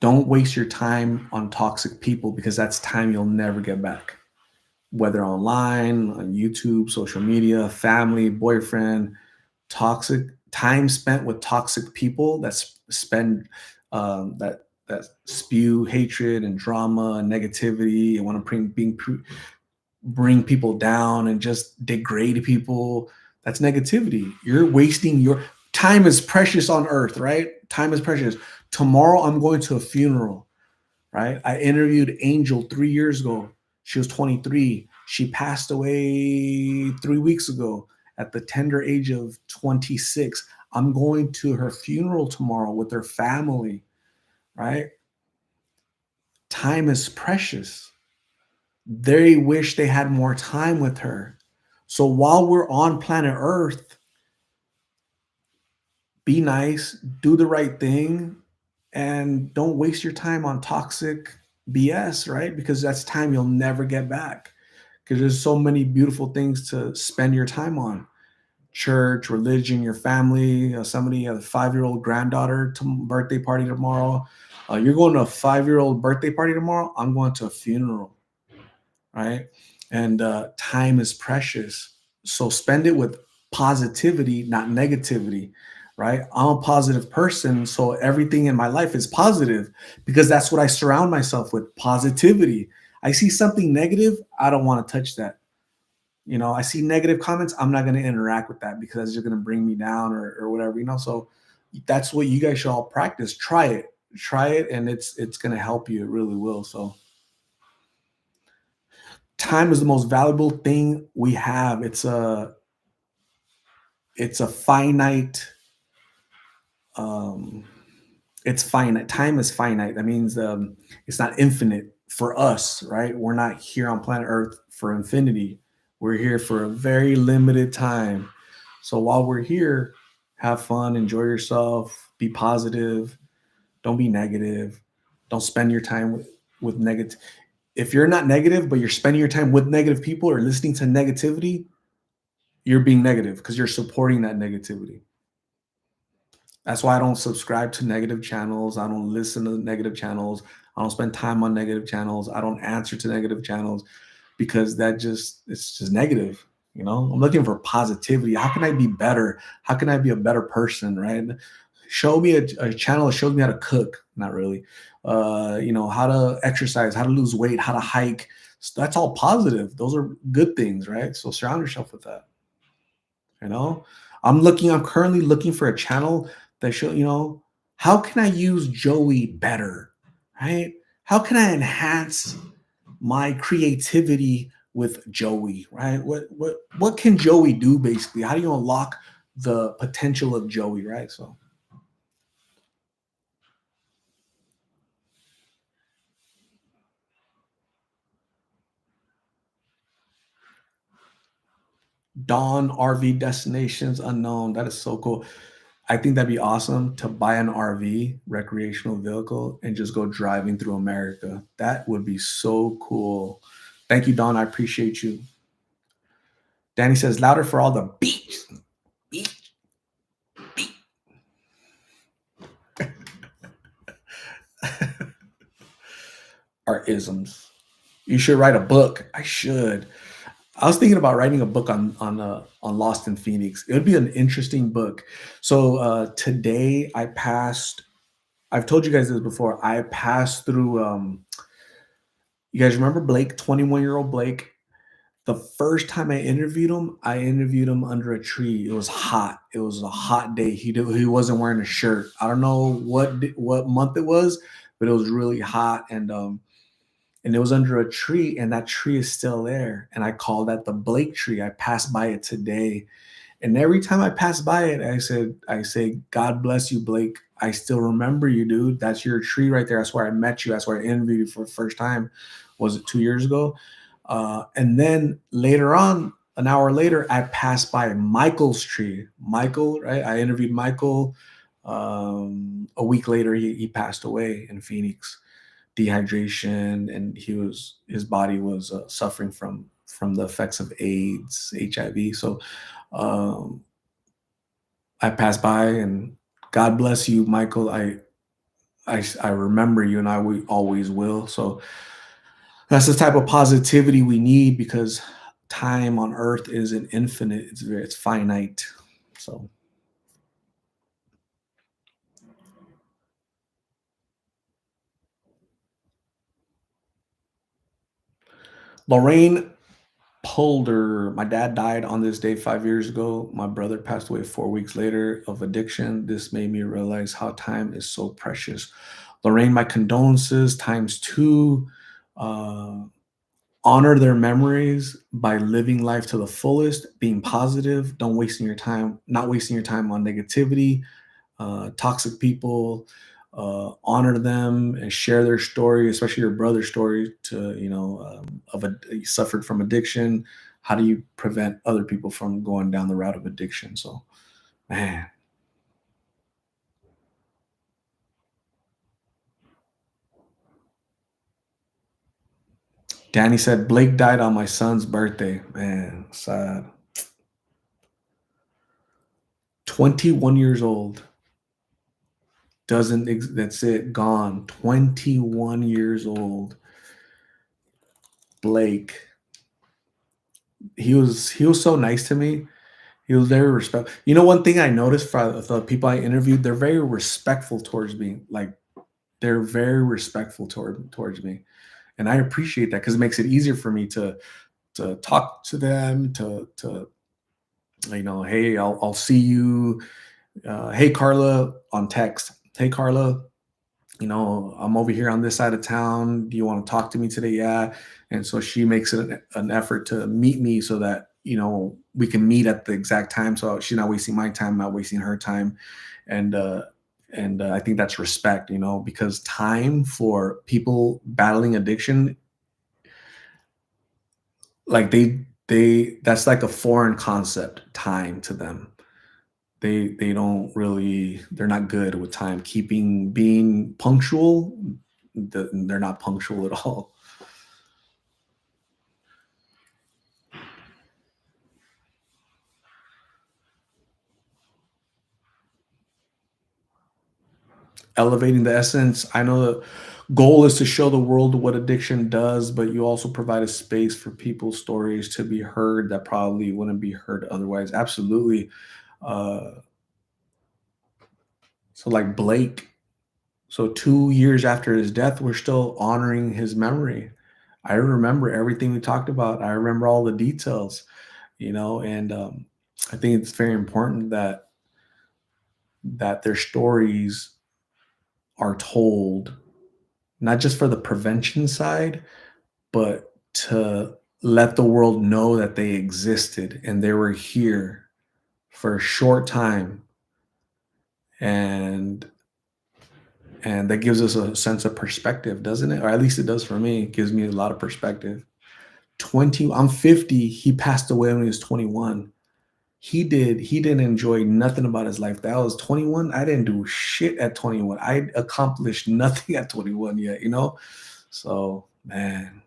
don't waste your time on toxic people because that's time you'll never get back. Whether online, on YouTube, social media, family, boyfriend, toxic time spent with toxic people that spend that spew hatred and drama and negativity and want to bring people down and just degrade people. That's negativity. You're wasting your time is precious on earth, right? Time is precious. Tomorrow I'm going to a funeral, right? I interviewed Angel 3 years ago. She was 23. She passed away 3 weeks ago at the tender age of 26. I'm going to her funeral tomorrow with her family, right? Time is precious. They wish they had more time with her. So while we're on planet Earth, be nice, do the right thing, and don't waste your time on toxic BS, right? Because that's time you'll never get back. Because there's so many beautiful things to spend your time on church, religion, your family. Somebody, a 5-year-old granddaughter birthday party tomorrow. You're going to a 5-year-old birthday party tomorrow. I'm going to a funeral, right? And time is precious. So spend it with positivity, not negativity, right? I'm a positive person. So everything in my life is positive because that's what I surround myself with positivity. I see something negative, I don't want to touch that. You know, I see negative comments, I'm not going to interact with that because it's just going to bring me down or whatever, you know. So that's what you guys should all practice. Try it, and it's going to help you. It really will. So time is the most valuable thing we have. It's a finite um it's finite. Time is finite. That means it's not infinite for us, right? We're not here on planet Earth for infinity. We're here for a very limited time. So while we're here, have fun, enjoy yourself, be positive, don't be negative, don't spend your time with negative. If you're not negative, but you're spending your time with negative people or listening to negativity, you're being negative because you're supporting that negativity. That's why I don't subscribe to negative channels. I don't listen to negative channels. I don't spend time on negative channels. I don't answer to negative channels because it's just negative. You know, I'm looking for positivity. How can I be better? How can I be a better person? Right? Show me a channel that shows me how to cook. Not really. How to exercise, how to lose weight, how to hike. So that's all positive. Those are good things, right? So surround yourself with that. You know, I'm currently looking for a channel that show, how can I use Joey better? Right? How can I enhance my creativity with Joey? Right? What can Joey do basically? How do you unlock the potential of Joey? Right? So Dawn RV destinations unknown. That is so cool. I think that'd be awesome to buy an RV, recreational vehicle, and just go driving through America. That would be so cool. Thank you, Don. I appreciate you. Danny says louder for all the beeps. Beep, beep. Are isms. You should write a book. I should. I was thinking about writing a book on Lost in Phoenix. It would be an interesting book. So today I passed. I've told you guys this before. I passed through. You guys remember Blake, 21-year-old Blake? The first time I interviewed him under a tree. It was hot. It was a hot day. He wasn't wearing a shirt. I don't know what month it was, but it was really hot, and it was under a tree, and that tree is still there. And I call that the Blake tree. I passed by it today, and every time I pass by it, I say, God bless you, Blake. I still remember you, dude. That's your tree right there. That's where I met you. That's where I interviewed you for the first time. Was it 2 years ago? And then later on, an hour later, I passed by Michael's tree. Michael, right? I interviewed Michael. A week later, he passed away in Phoenix, dehydration, and his body was suffering from the effects of AIDS, HIV. So I passed by, and God bless you, Michael. I remember you, and we always will. So that's the type of positivity we need because time on earth isn't infinite. It's finite. So Lorraine Polder, my dad died on this day 5 years ago. My brother passed away 4 weeks later of addiction. This made me realize how time is so precious. Lorraine, my condolences times two. Uh, Honor their memories by living life to the fullest, being positive, don't wasting your time, not wasting your time on negativity, toxic people. Honor them and share their story, especially your brother's story. He suffered from addiction. How do you prevent other people from going down the route of addiction? So, man, Danny said Blake died on my son's birthday. Man, sad. 21 years old. That's it, gone. 21 years old. Blake. He was so nice to me. He was very respectful. You know, one thing I noticed from the people I interviewed, they're very respectful towards me. Like they're very respectful towards me, and I appreciate that because it makes it easier for me to talk to them. To hey, I'll see you. Hey Carla on text. Hey Carla, I'm over here on this side of town. Do you want to talk to me today? Yeah. And so she makes it an effort to meet me so that, we can meet at the exact time. So she's not wasting my time, not wasting her time. And, I think that's respect, because time for people battling addiction, like that's like a foreign concept, time to them. They don't really, they're not good with time. Keeping being punctual, they're not punctual at all. Elevating the essence. I know the goal is to show the world what addiction does, but you also provide a space for people's stories to be heard that probably wouldn't be heard otherwise. Absolutely. Uh, so like Blake, so 2 years after his death, we're still honoring his memory. I remember everything we talked about. I remember all the details, and I think it's very important that their stories are told, not just for the prevention side, but to let the world know that they existed and they were here for a short time, and that gives us a sense of perspective, doesn't it? Or at least it does for me. It gives me a lot of perspective. 20, I'm 50. He passed away when he was 21. He didn't enjoy nothing about his life. That was 21. I didn't do shit at 21. I accomplished nothing at 21 yet. So, man,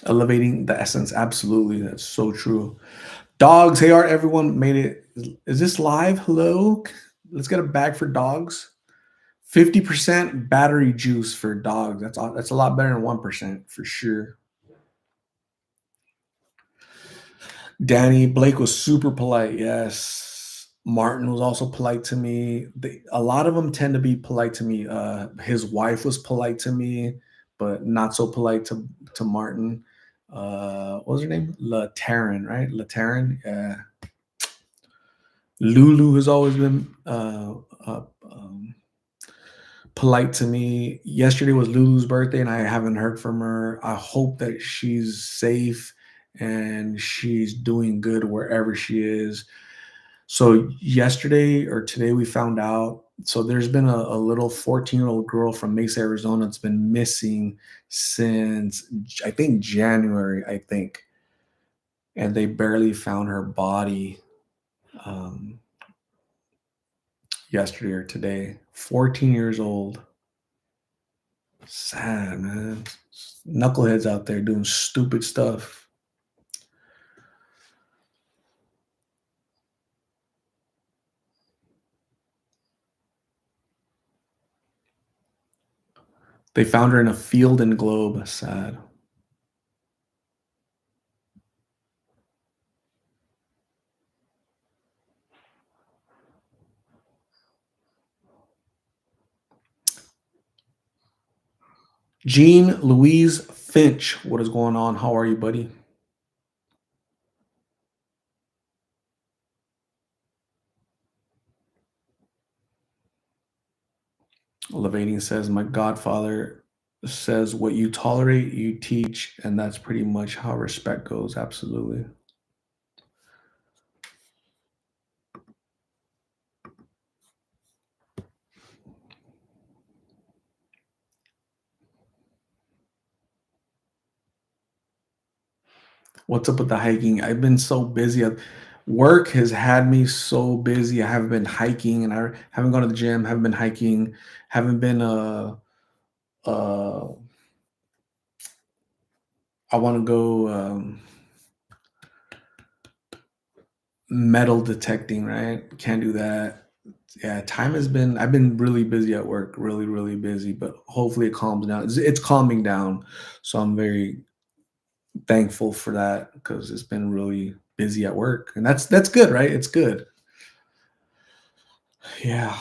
elevating the essence. Absolutely. That's so true. Dogs, hey art, everyone made it. Is this live? Hello? Let's get a bag for dogs. 50% battery juice for dogs. That's a lot better than 1% for sure. Danny Blake was super polite. Yes. Martin was also polite to me. A lot of them tend to be polite to me. His wife was polite to me, but not so polite to Martin. What was her name? La Taryn, right? La Taryn. Yeah. Lulu has always been polite to me. Yesterday was Lulu's birthday, and I haven't heard from her. I hope that she's safe and she's doing good wherever she is. So yesterday or today, we found out. So there's been a little 14-year-old girl from Mesa, Arizona, that's been missing since I think January. I think, and they barely found her body um, yesterday or today. 14 years old. Sad, man. Knuckleheads out there doing stupid stuff. They found her in a field in Globe. Sad. Jean Louise Finch, what is going on? How are you, buddy? Elevating says, my godfather says, what you tolerate, you teach. And that's pretty much how respect goes. Absolutely. What's up with the hiking? I've been so busy. Work has had me so busy. I haven't been hiking, and I haven't gone to the gym, haven't been hiking, haven't been uh I want to go metal detecting, right? Can't do that. Yeah, I've been really busy at work, really, really busy, but hopefully it calms down. It's calming down. So I'm very thankful for that because it's been really busy at work. And that's good, right? It's good. Yeah.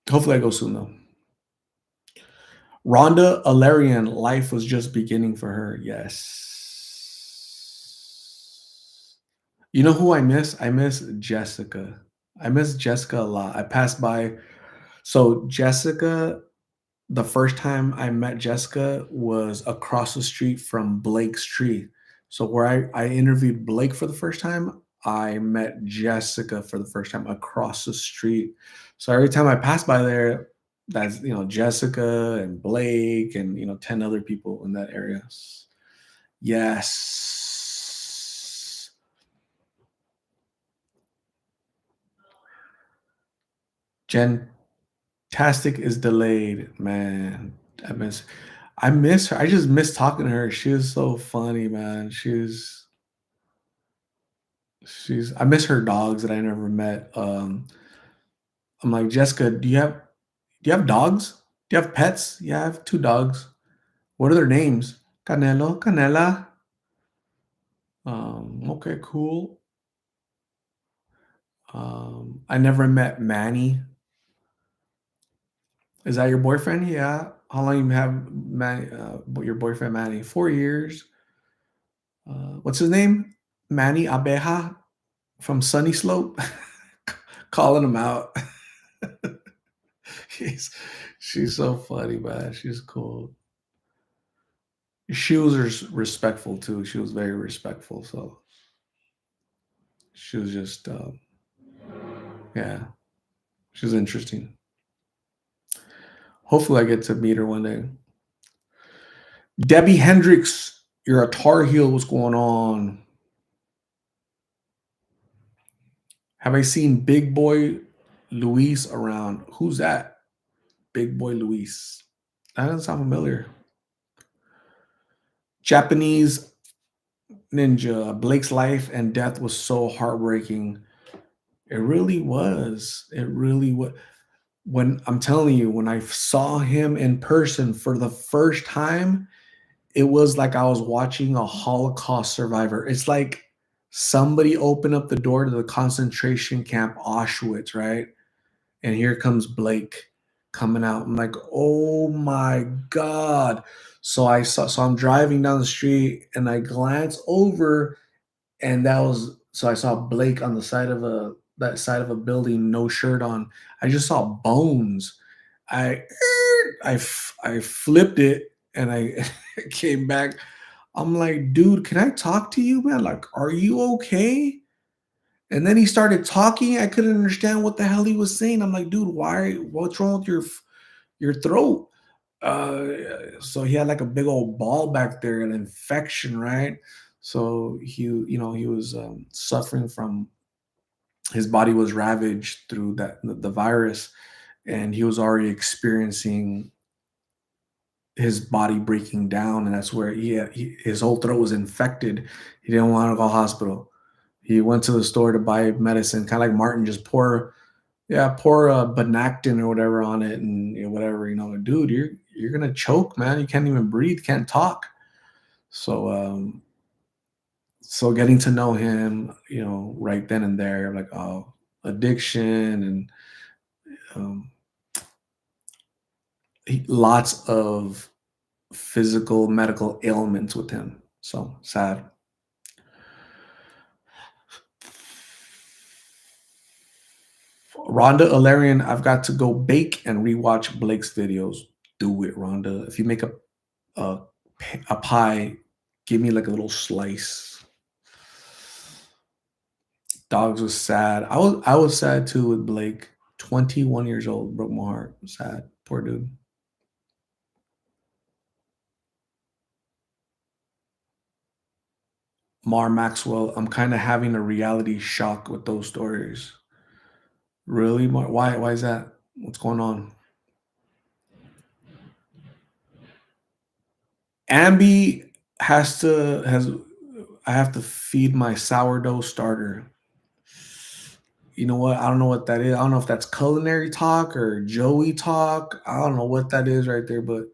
Hopefully I go soon though. Rhonda Alarian, life was just beginning for her. Yes. You know who I miss? I miss Jessica. I miss Jessica a lot. I passed by. So Jessica, the first time I met Jessica was across the street from Blake's tree. So where I interviewed Blake for the first time, I met Jessica for the first time across the street. So every time I pass by there, that's Jessica and Blake and 10 other people in that area. Yes. Jen Tastic is delayed, man. I miss I miss her. I just miss talking to her. She was so funny, man. She's I miss her dogs that I never met. I'm like, Jessica, do you have dogs? Do you have pets? Yeah, I have 2 dogs. What are their names? Canelo, Canela. Okay, cool. I never met Manny. Is that your boyfriend? Yeah. How long you have Manny, your boyfriend Manny? 4 years. What's his name? Manny Abeja from Sunny Slope. Calling him out. She's she's so funny, man. She's cool. She was respectful too. She was very respectful. So she was just, yeah, she was interesting. Hopefully, I get to meet her one day. Debbie Hendricks, you're a Tar Heel. What's going on? Have I seen Big Boy Luis around? Who's that? Big Boy Luis. That doesn't sound familiar. Japanese Ninja. Blake's life and death was so heartbreaking. It really was. It really was. When I'm telling you, when I saw him in person for the first time, it was like I was watching a Holocaust survivor. It's like somebody opened up the door to the concentration camp Auschwitz, right? And here comes Blake coming out. I'm like, oh my God. So I'm driving down the street and I glance over, and I saw Blake on the side of a building, no shirt on. I just saw bones. I I flipped it and I came back. I'm like, dude, can I talk to you, man? Like, are you okay? And then he started talking. I couldn't understand what the hell he was saying. I'm like, dude, what's wrong with your throat? So he had like a big old ball back there, an infection, right? So he was suffering from, his body was ravaged through the virus, and he was already experiencing his body breaking down, and that's where his whole throat was infected. He didn't want to go to hospital. He went to the store to buy medicine, kind of like Martin, just pour Banactin or whatever on it, and whatever, dude, you're gonna choke, man. You can't even breathe, can't talk. So so getting to know him, right then and there, like, oh, addiction and um, lots of physical medical ailments with him. So sad. Rhonda Alarian, I've got to go bake and rewatch Blake's videos. Do it, Rhonda. If you make a, a pie, give me like a little slice. Dogs was sad. I was sad too with Blake. 21 years old, broke my heart. Sad, poor dude. Mar Maxwell, I'm kind of having a reality shock with those stories. Really, Mar? Why is that? What's going on? Ambi has I have to feed my sourdough starter. You know what? I don't know what that is. I don't know if that's culinary talk or Joey talk. I don't know what that is right there, but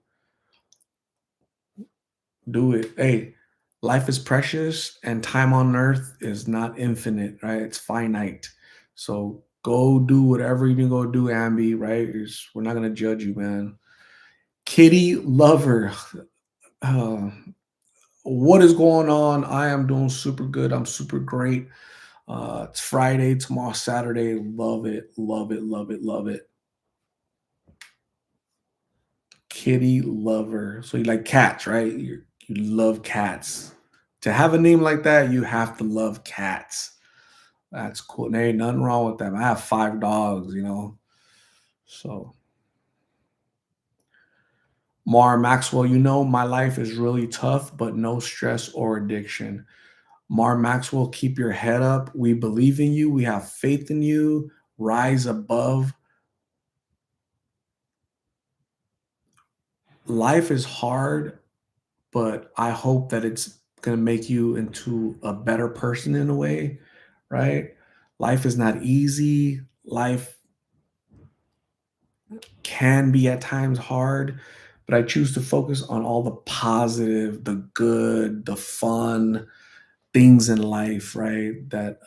do it. Hey, life is precious and time on earth is not infinite, right? It's finite. So go do whatever you can go do, Ambi, right? We're not gonna judge you, man. Kitty lover. Uh, what is going on? I am doing super good. I'm super great. It's Friday, tomorrow Saturday. Love it, love it, love it, love it. Kitty lover. So you like cats, right? You love cats. To have a name like that, you have to love cats. That's cool. There ain't nothing wrong with them. I have 5 dogs, you know? So, Mara Maxwell, you know, my life is really tough, but no stress or addiction. Mar Maxwell, keep your head up. We believe in you. We have faith in you. Rise above. Life is hard, but I hope that it's going to make you into a better person in a way, right? Life is not easy. Life can be at times hard, but I choose to focus on all the positive, the good, the fun things in life, right? That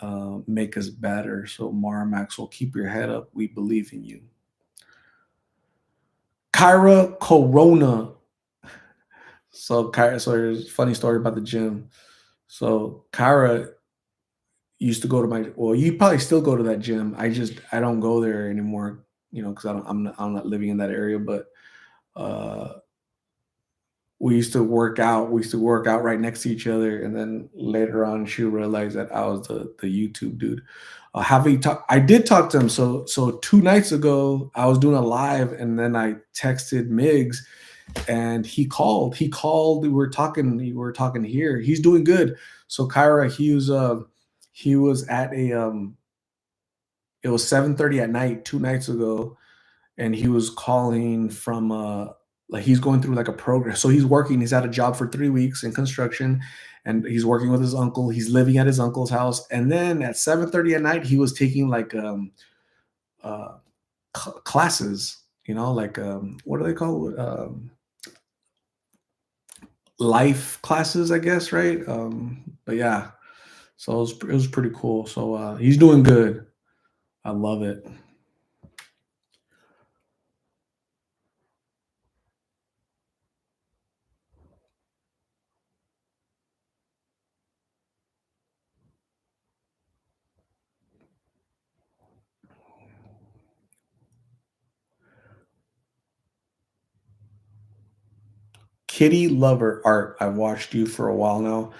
make us better. So, Mara Maxwell, keep your head up. We believe in you. Kyra Corona. So there's a funny story about the gym. So Kyra used to go to my, well, you probably still go to that gym. I don't go there anymore, you know, because I'm not living in that area. But uh, we used to work out. We used to work out right next to each other, and then later on, she realized that I was the YouTube dude. Have we talk? I did talk to him. So 2 nights ago, I was doing a live, and then I texted Migs, and he called, we were talking here. He's doing good. So Kyra, he was at a it was 7:30 at night 2 nights ago, and he was calling from like he's going through like a program. So he's working, he's had a job for 3 weeks in construction, and he's working with his uncle. He's living at his uncle's house, and then at 7:30 at night he was taking like uh classes, you know, like what do they call it? Life classes, I guess, right? But yeah, so it was pretty cool. So he's doing good. I love it. Kitty Lover Art, I've watched you for a while now.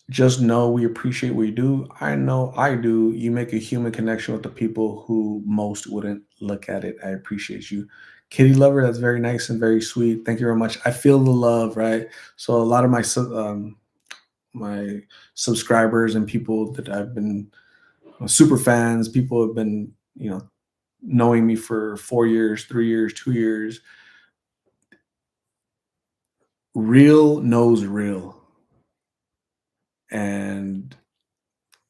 Just know we appreciate what you do. I know I do. You make a human connection with the people who most wouldn't look at it. I appreciate you. Kitty Lover, that's very nice and very sweet. Thank you very much. I feel the love, right? So a lot of my subscribers and people that I've been super fans, people have been, you know, knowing me for 4 years, 3 years, 2 years. Real knows real. And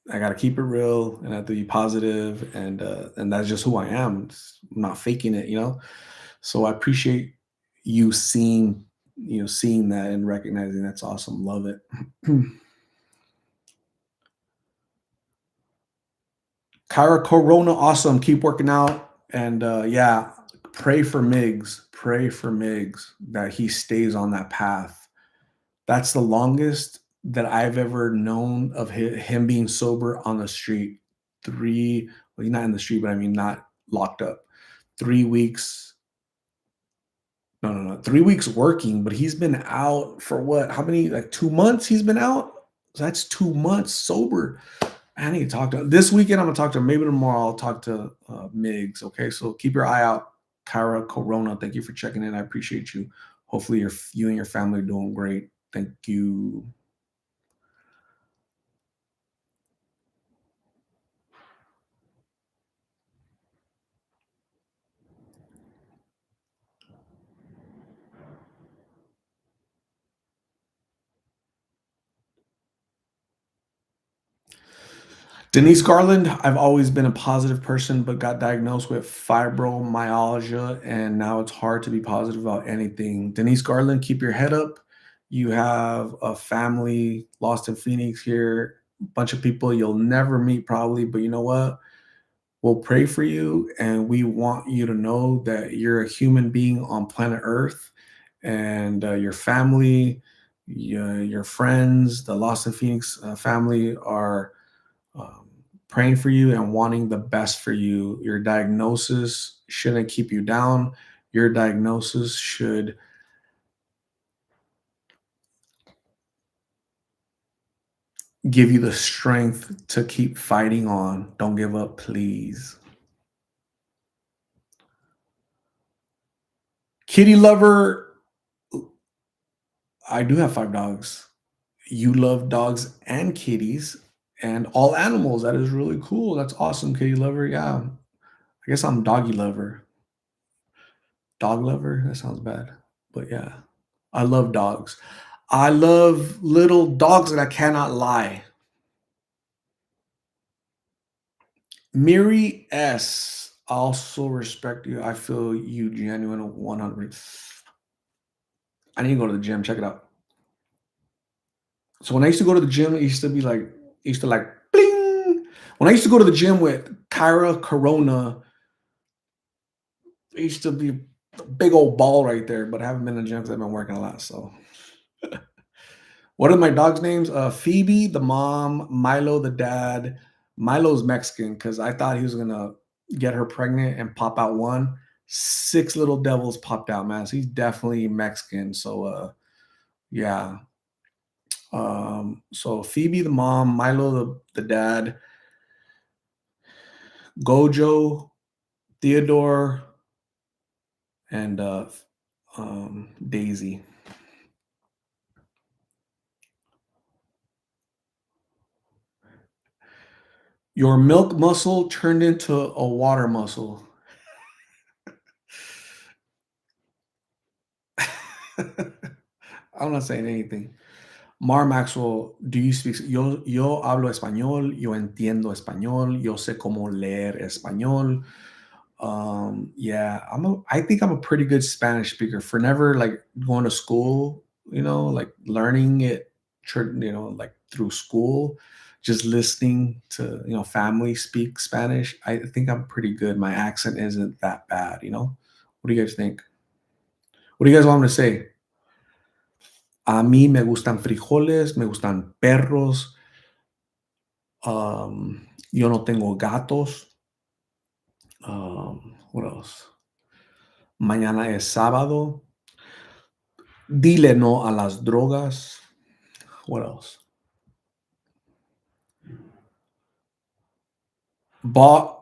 I got to keep it real, and I have to be positive, and that's just who I am. I'm not faking it, you know. So I appreciate you seeing that and recognizing that's awesome. Love it. Kyra Corona, awesome. Keep working out, and yeah, pray for Migs. Pray for Migs that he stays on that path. That's the longest that I've ever known of him being sober on the street. Well, he's not in the street, but I mean, not locked up. 3 weeks. No, no, no. 3 weeks working, but he's been out for what? How many? Like 2 months he's been out? So that's 2 months sober. I need to talk to him. This weekend. I'm gonna talk to him. Maybe tomorrow I'll talk to Migs. Okay, so keep your eye out, Kyra Corona. Thank you for checking in. I appreciate you. Hopefully, you and your family are doing great. Thank you. Denise Garland, I've always been a positive person, but got diagnosed with fibromyalgia, and now it's hard to be positive about anything. Denise Garland, keep your head up. You have a family lost in Phoenix here, a bunch of people you'll never meet probably, but you know what? We'll pray for you, and we want you to know that you're a human being on planet Earth, and your family, your friends, the Lost in Phoenix family are um, praying for you and wanting the best for you. Your diagnosis shouldn't keep you down. Your diagnosis should give you the strength to keep fighting on. Don't give up, please. Kitty lover, I do have 5 dogs. You love dogs and kitties and all animals. That is really cool. That's awesome, kitty lover. Yeah. I guess I'm doggy lover. Dog lover? That sounds bad. But yeah, I love dogs. I love little dogs that I cannot lie. Miri S. I also respect you. I feel you genuine 100. I need to go to the gym. Check it out. So when I used to go to the gym, it used to be like, it used to like, bling. When I used to go to the gym with Kyra Corona, it used to be a big old ball right there, but I haven't been in the gym because I've been working a lot. So, what are my dogs' names? Phoebe, the mom, Milo, the dad. Milo's Mexican because I thought he was going to get her pregnant and pop out one. 6 little devils popped out, man. So he's definitely Mexican. So, yeah. So Phoebe, the mom, Milo, the dad, Gojo, Theodore, and Daisy. Your milk muscle turned into a water muscle. I'm not saying anything. Mar Maxwell, do you speak? Yo hablo español, yo entiendo español, yo sé cómo leer español. Yeah, I think I'm a pretty good Spanish speaker for never like going to school, like learning it, like through school, just listening to, family speak Spanish. I think I'm pretty good. My accent isn't that bad. What do you guys think? What do you guys want me to say? A mí me gustan frijoles, me gustan perros. Yo no tengo gatos. What else? Mañana es sábado. Dile no a las drogas. What else? Mar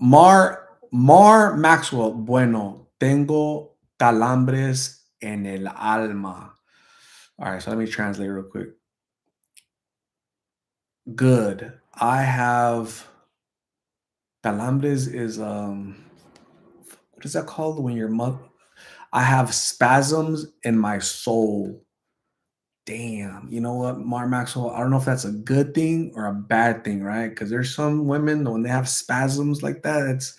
Maxwell. Bueno, tengo calambres en el alma. All right, so let me translate real quick. Good. I have calambres is what is that called when your mother? I have spasms in my soul. Damn, you know what, Mar Maxwell? I don't know if that's a good thing or a bad thing, right? Because there's some women when they have spasms like that, it's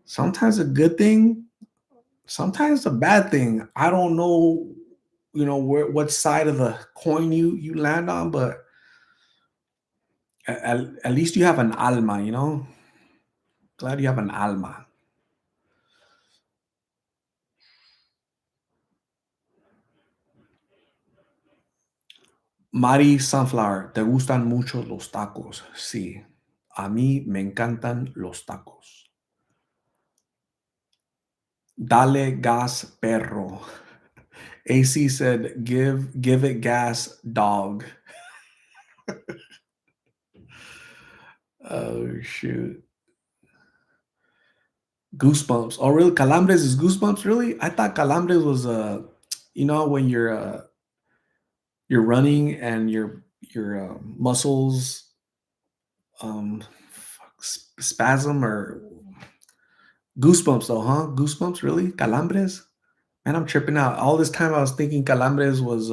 sometimes a good thing, sometimes a bad thing. I don't know, what side of the coin you land on, but at least you have an alma. Glad you have an alma. Mari Sunflower, ¿te gustan mucho los tacos? Sí, a mí me encantan los tacos. Dale gas, perro. AC said, give it gas, dog. Oh shoot. Goosebumps. Oh really? Calambres is goosebumps? Really? I thought calambres was when you're running and your muscles spasm or goosebumps though, huh? Goosebumps, really? Calambres? Man, I'm tripping out. All this time I was thinking calambres was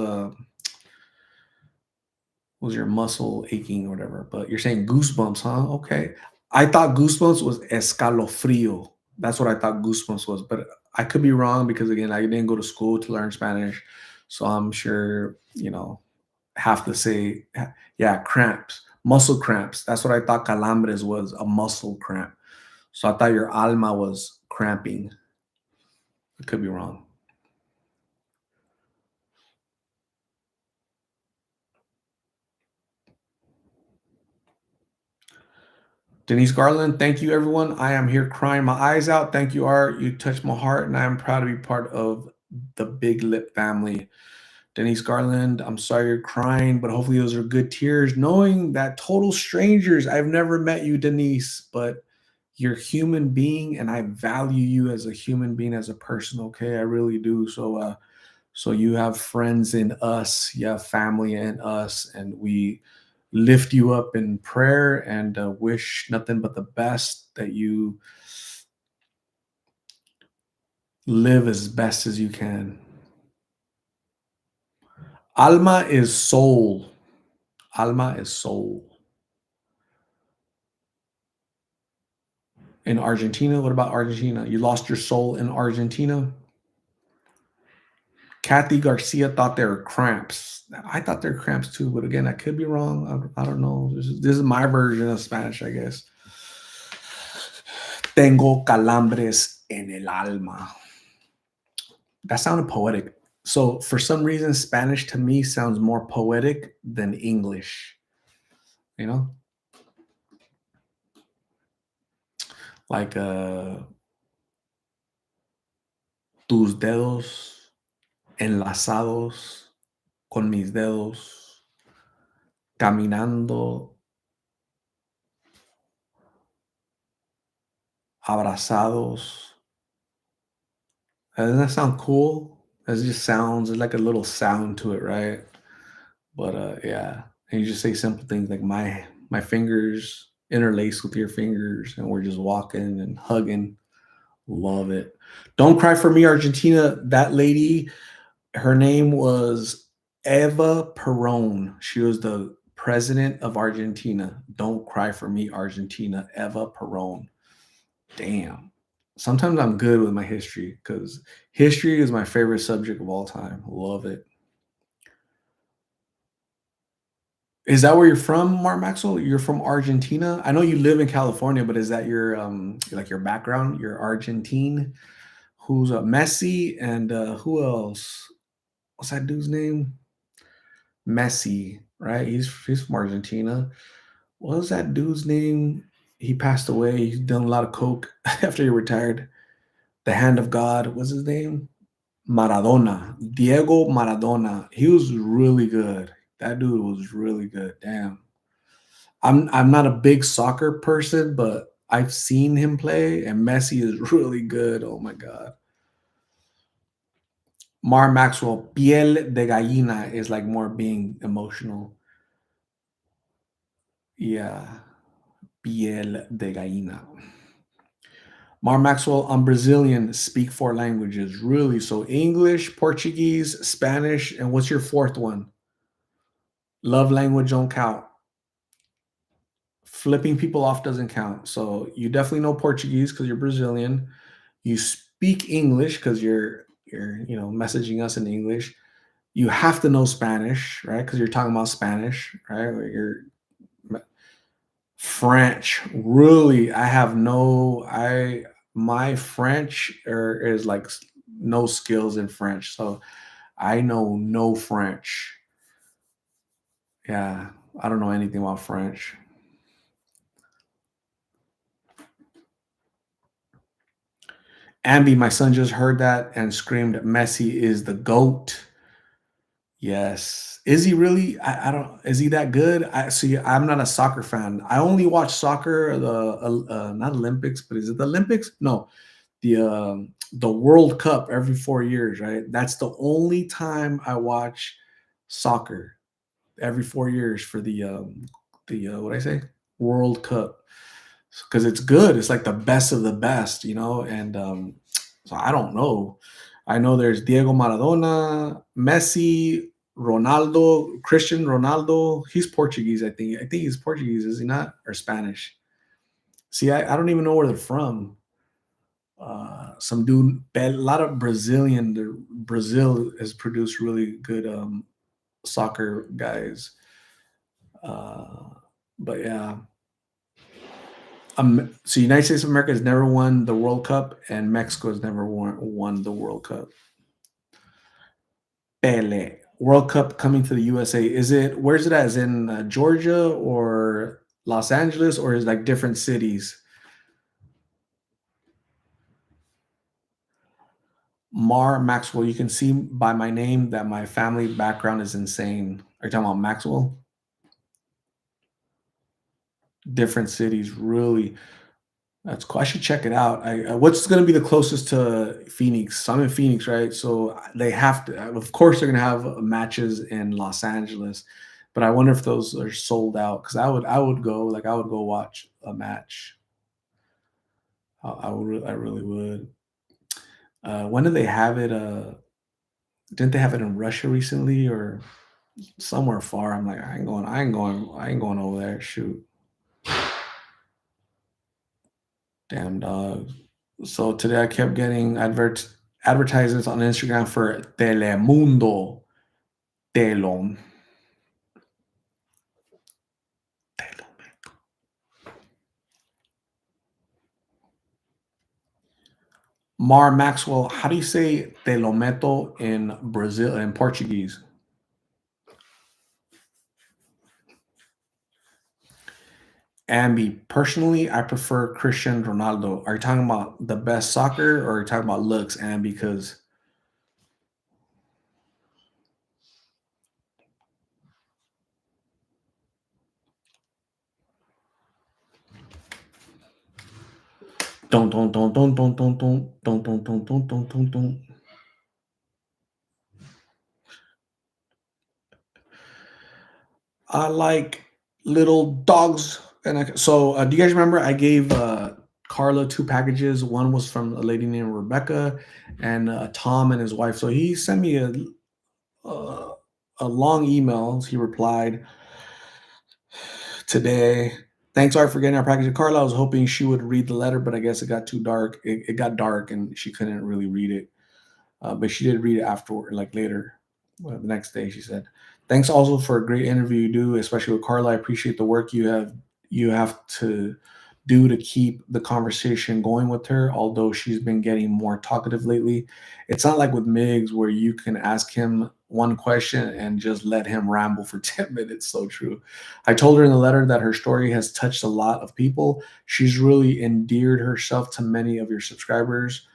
your muscle aching or whatever, but you're saying goosebumps, huh? Okay. I thought goosebumps was escalofrío. That's what I thought goosebumps was, but I could be wrong because again, I didn't go to school to learn Spanish. So I'm sure, have to say, yeah, cramps, muscle cramps. That's what I thought calambres was, a muscle cramp. So I thought your alma was cramping. I could be wrong. Denise Garland, thank you, everyone. I am here crying my eyes out. Thank you, Art. You touched my heart, and I am proud to be part of the Big Lip family. Denise Garland, I'm sorry you're crying, but hopefully those are good tears. Knowing that total strangers, I've never met you, Denise, but you're a human being, and I value you as a human being, as a person. Okay, I really do. So you have friends in us, you have family in us, and we lift you up in prayer and wish nothing but the best, that you live as best as you can. Alma is soul. Alma is soul. In Argentina, what about Argentina? You lost your soul in Argentina? Kathy Garcia thought they were cramps. I thought they're cramps too, but again, I could be wrong. I don't know. This is my version of Spanish, I guess. Tengo calambres en el alma. That sounded poetic. So for some reason, Spanish to me sounds more poetic than English. You know, like tus dedos enlazados con mis dedos, caminando, abrazados. Doesn't that sound cool? It just sounds, there's like a little sound to it, right? But yeah, and you just say simple things like my fingers interlace with your fingers, and we're just walking and hugging. Love it. Don't cry for me, Argentina. That lady, her name was Eva Perón. She was the president of Argentina. Don't cry for me, Argentina. Eva Perón. Damn. Sometimes I'm good with my history because history is my favorite subject of all time. Love it. Is that where you're from, Mark Maxwell? You're from Argentina? I know you live in California, but is that your like your background? You're Argentine? Who's Messi and who else? What's that dude's name? Messi, right? He's from Argentina. What was that dude's name? He passed away. He's done a lot of coke after he retired. The Hand of God. What's his name? Maradona. Diego Maradona. He was really good. That dude was really good. Damn. I'm not a big soccer person, but I've seen him play, and Messi is really good. Oh my god. Mar Maxwell, piel de gallina is like more being emotional. Yeah, piel de gallina. Mar Maxwell, I'm Brazilian, speak four languages. Really? So English, Portuguese, Spanish, and what's your fourth one? Love language don't count. Flipping people off doesn't count. So you definitely know Portuguese because you're Brazilian. You speak English because you're messaging us in English. You have to know Spanish, right? Because you're talking about Spanish, right? Or you're French. Really, I have no. I my French is like no skills in French, so I know no French. Yeah, I don't know anything about French. Ambi, my son just heard that and screamed, "Messi is the goat." Yes. Is he really? I don't. Is he that good? I see. I'm not a soccer fan. I only watch soccer. The not Olympics, but is it the Olympics? No, the World Cup every 4 years. Right. That's the only time I watch soccer every 4 years for the what I say World Cup because it's good. It's like the best of the best, And so I don't know. I know there's Diego Maradona, Messi, Ronaldo, Christian Ronaldo. He's Portuguese, I think. I think he's Portuguese, is he not? Or Spanish. See, I don't even know where they're from. Some dude, a lot of Brazilian. Brazil has produced really good soccer guys. Uh, but yeah, so United States of America has never won the World Cup, and Mexico has never won the World Cup. Pele. World Cup coming to the USA. Where's it at? Is it in Georgia or Los Angeles, or is it like different cities? Mar Maxwell, you can see by my name that my family background is insane. Are you talking about Maxwell? Different cities, really. That's cool. I should check it out. What's going to be the closest to Phoenix? So I'm in Phoenix, right? So they have to. Of course, they're going to have matches in Los Angeles, but I wonder if those are sold out. Because I would go. Like I would go watch a match. I really would. When did they have it? Didn't they have it in Russia recently or somewhere far? I'm like, I ain't going. I ain't going. I ain't going over there. Shoot, damn dog. So today I kept getting advertisements on Instagram for Telemundo. Telon. Mar Maxwell, how do you say telometo in Brazil in Portuguese? Ambi, personally, I prefer Cristiano Ronaldo. Are you talking about the best soccer or are you talking about looks? And because don't. I like little dogs. And do you guys remember I gave Carla two packages? One was from a lady named Rebecca and Tom and his wife. So he sent me uh, a long email. He replied today. Thanks, Art, for getting our package. Carla, I was hoping she would read the letter, but I guess it got too dark. It got dark and she couldn't really read it. But she did read it afterward, like later, the next day. She said, "Thanks also for a great interview you do, especially with Carla. I appreciate the work you have to do to keep the conversation going with her. Although she's been getting more talkative lately, it's not like with Migs where you can ask him one question and just let him ramble for 10 minutes." So true. I told her in the letter that her story has touched a lot of people. She's really endeared herself to many of your subscribers.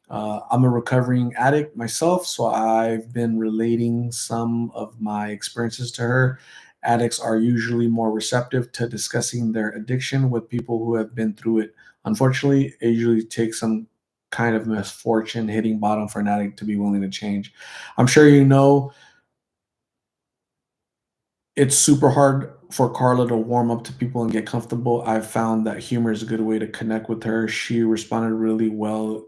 I'm a recovering addict myself, so I've been relating some of my experiences to her. Addicts are usually more receptive to discussing their addiction with people who have been through it. Unfortunately, it usually takes some kind of misfortune hitting bottom for an addict to be willing to change. I'm sure you know it's super hard for Carla to warm up to people and get comfortable. I've found that humor is a good way to connect with her. She responded really well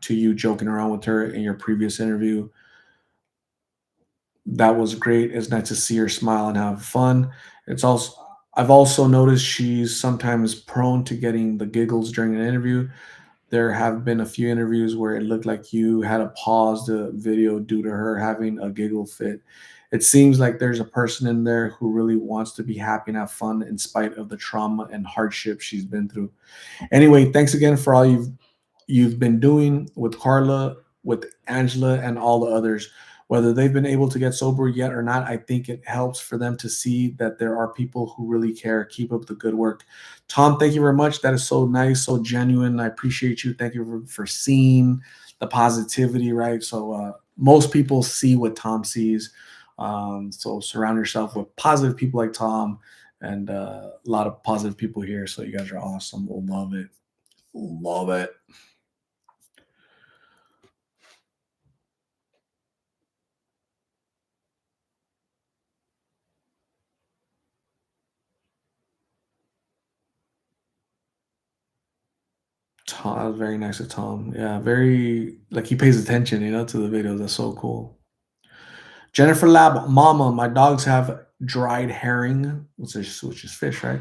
to you joking around with her in your previous interview. That was great. It's nice to see her smile and have fun. It's also I've also noticed she's sometimes prone to getting the giggles during an interview. There have been a few interviews where it looked like you had to pause the video due to her having a giggle fit. It seems like there's a person in there who really wants to be happy and have fun in spite of the trauma and hardship she's been through. Anyway, thanks again for all you've been doing with Carla, with Angela, and all the others. Whether they've been able to get sober yet or not, I think it helps for them to see that there are people who really care. Keep up the good work. Tom, thank you very much. That is so nice, so genuine. I appreciate you. Thank you for seeing the positivity, right? So, most people see what Tom sees. So, surround yourself with positive people like Tom and a lot of positive people here. So, you guys are awesome. We'll love it. Love it. Tom, that was very nice of Tom. Yeah, very like he pays attention, to the videos. That's so cool. Jennifer Lab, Mama, my dogs have dried herring, which is fish, right?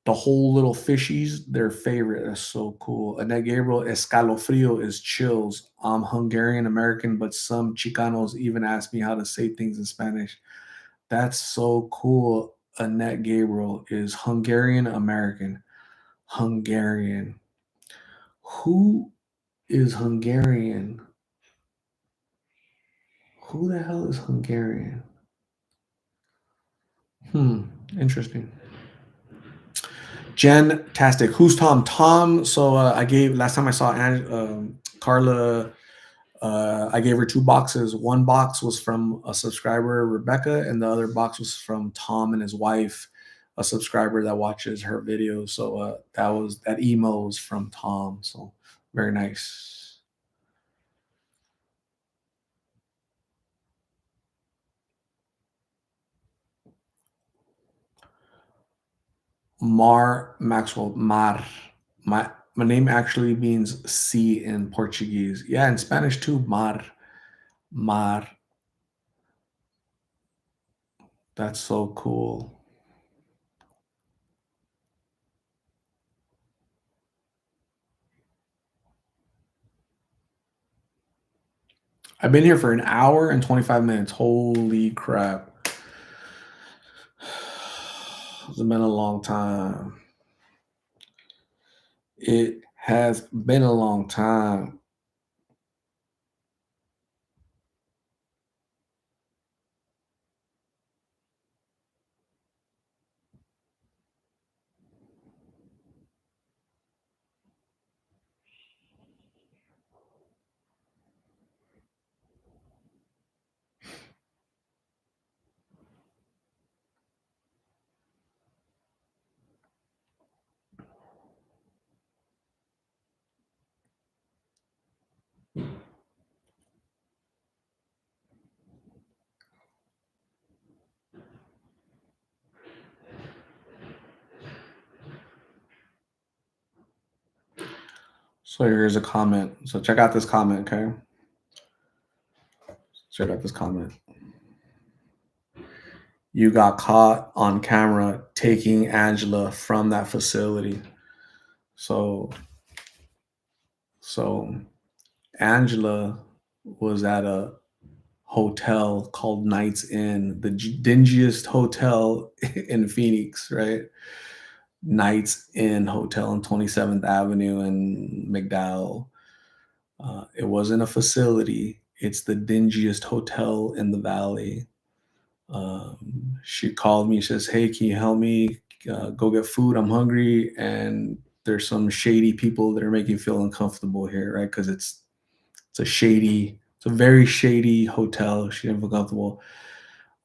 The whole little fishies, their favorite. That's so cool. Annette Gabriel, escalofrio is chills. I'm Hungarian American, but some Chicanos even ask me how to say things in Spanish. That's so cool. Annette Gabriel is Hungarian American. Hungarian. Who is Hungarian? Who the hell is Hungarian? Hmm, interesting. Jen Tastic. Who's Tom? Tom. So I gave last time I saw Carla I gave her two boxes. One box was from a subscriber, Rebecca, and the other box was from Tom and his wife, a subscriber that watches her videos. So that email was from Tom. So very nice. Mar Maxwell Mar. My name actually means sea in Portuguese. Yeah, in Spanish too. Mar. That's so cool. I've been here for an hour and 25 minutes. Holy crap. It's been a long time. It has been a long time. So here's a comment. So check out this comment, okay? Check out this comment. You got caught on camera taking Angela from that facility. So so Angela was at a hotel called Knights Inn, the dingiest hotel in Phoenix, right? Knights Inn Hotel on 27th Avenue in McDowell. It wasn't a facility. It's the dingiest hotel in the valley. She called me. She says, "Hey, can you help me go get food? I'm hungry, and there's some shady people that are making me feel uncomfortable here, right? Because it's a very shady hotel. She didn't feel comfortable."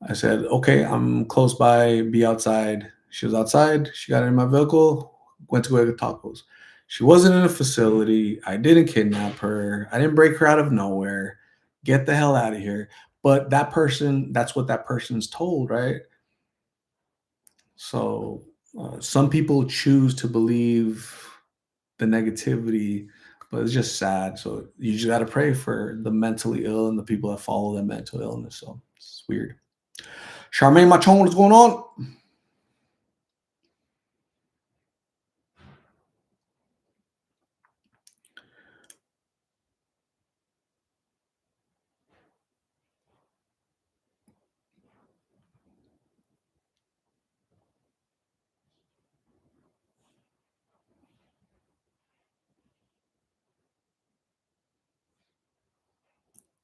I said, "Okay, I'm close by. Be outside." She was outside. She got in my vehicle. Went to go get tacos. She wasn't in a facility. I didn't kidnap her. I didn't break her out of nowhere. Get the hell out of here. But that person, that's what that person's told, right? So some people choose to believe the negativity, but it's just sad. So you just got to pray for the mentally ill and the people that follow that mental illness. So it's weird. Charmaine Machon, what's going on?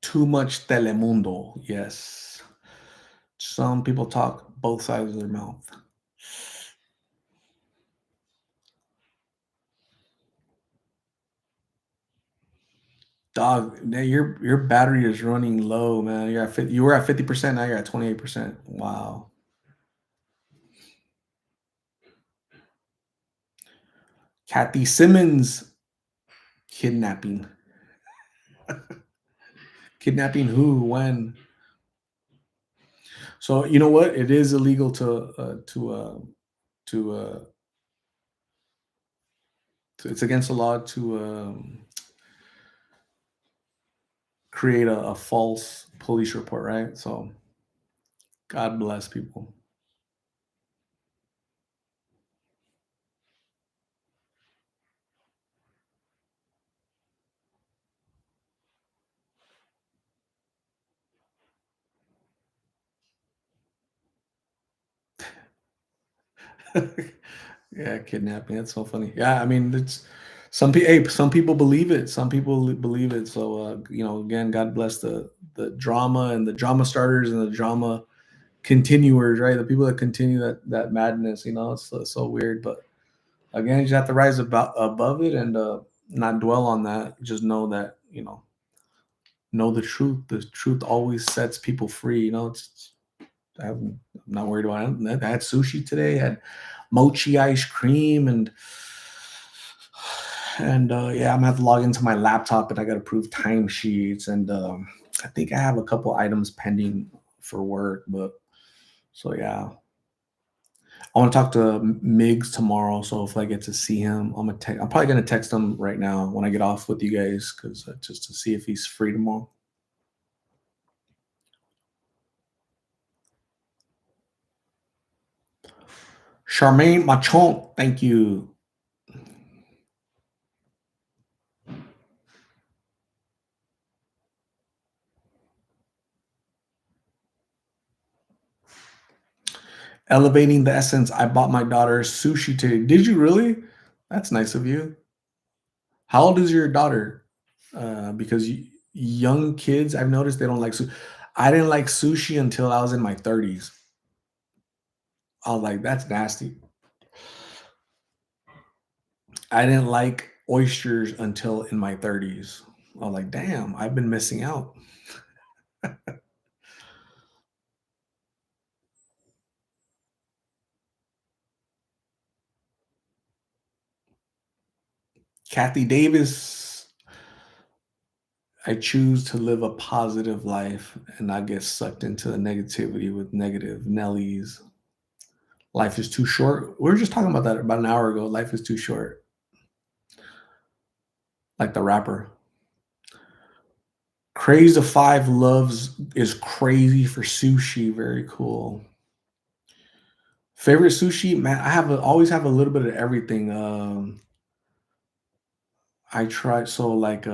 Too much Telemundo. Yes. Some people talk both sides of their mouth. Dog, man, your battery is running low, man. You're at 50, you were at 50%, now you're at 28%. Wow. Kathy Simmons kidnapping. Kidnapping who? When? So you know what? It is illegal to it's against the law to create a false police report, right? So God bless people. Yeah, kidnapping. That's so funny. Yeah, I mean, it's some people believe it. Some people believe it. So again, God bless the drama and the drama starters and the drama continuers, right? The people that continue that madness. It's so weird. But again, you just have to rise above it and not dwell on that. Just know that Know the truth. The truth always sets people free. I'm not worried about it. I had sushi today. Had mochi ice cream and yeah, I'm gonna have to log into my laptop and I got to prove timesheets and I think I have a couple items pending for work. But so yeah, I want to talk to Migs tomorrow. So if I get to see him, I'm probably gonna text him right now when I get off with you guys because just to see if he's free tomorrow. Charmaine Machon, thank you. Elevating the essence. I bought my daughter sushi today. Did you really? That's nice of you. How old is your daughter? Because young kids, I've noticed they don't like sushi. I didn't like sushi until I was in my 30s. I was like, that's nasty. I didn't like oysters until in my 30s. I was like, damn, I've been missing out. Kathy Davis, I choose to live a positive life and not get sucked into the negativity with negative Nellies. Life is too short. We were just talking about that about an hour ago. Life is too short, like the rapper. Craze of Five loves is crazy for sushi. Very cool. Favorite sushi, man. Always have a little bit of everything. I try so like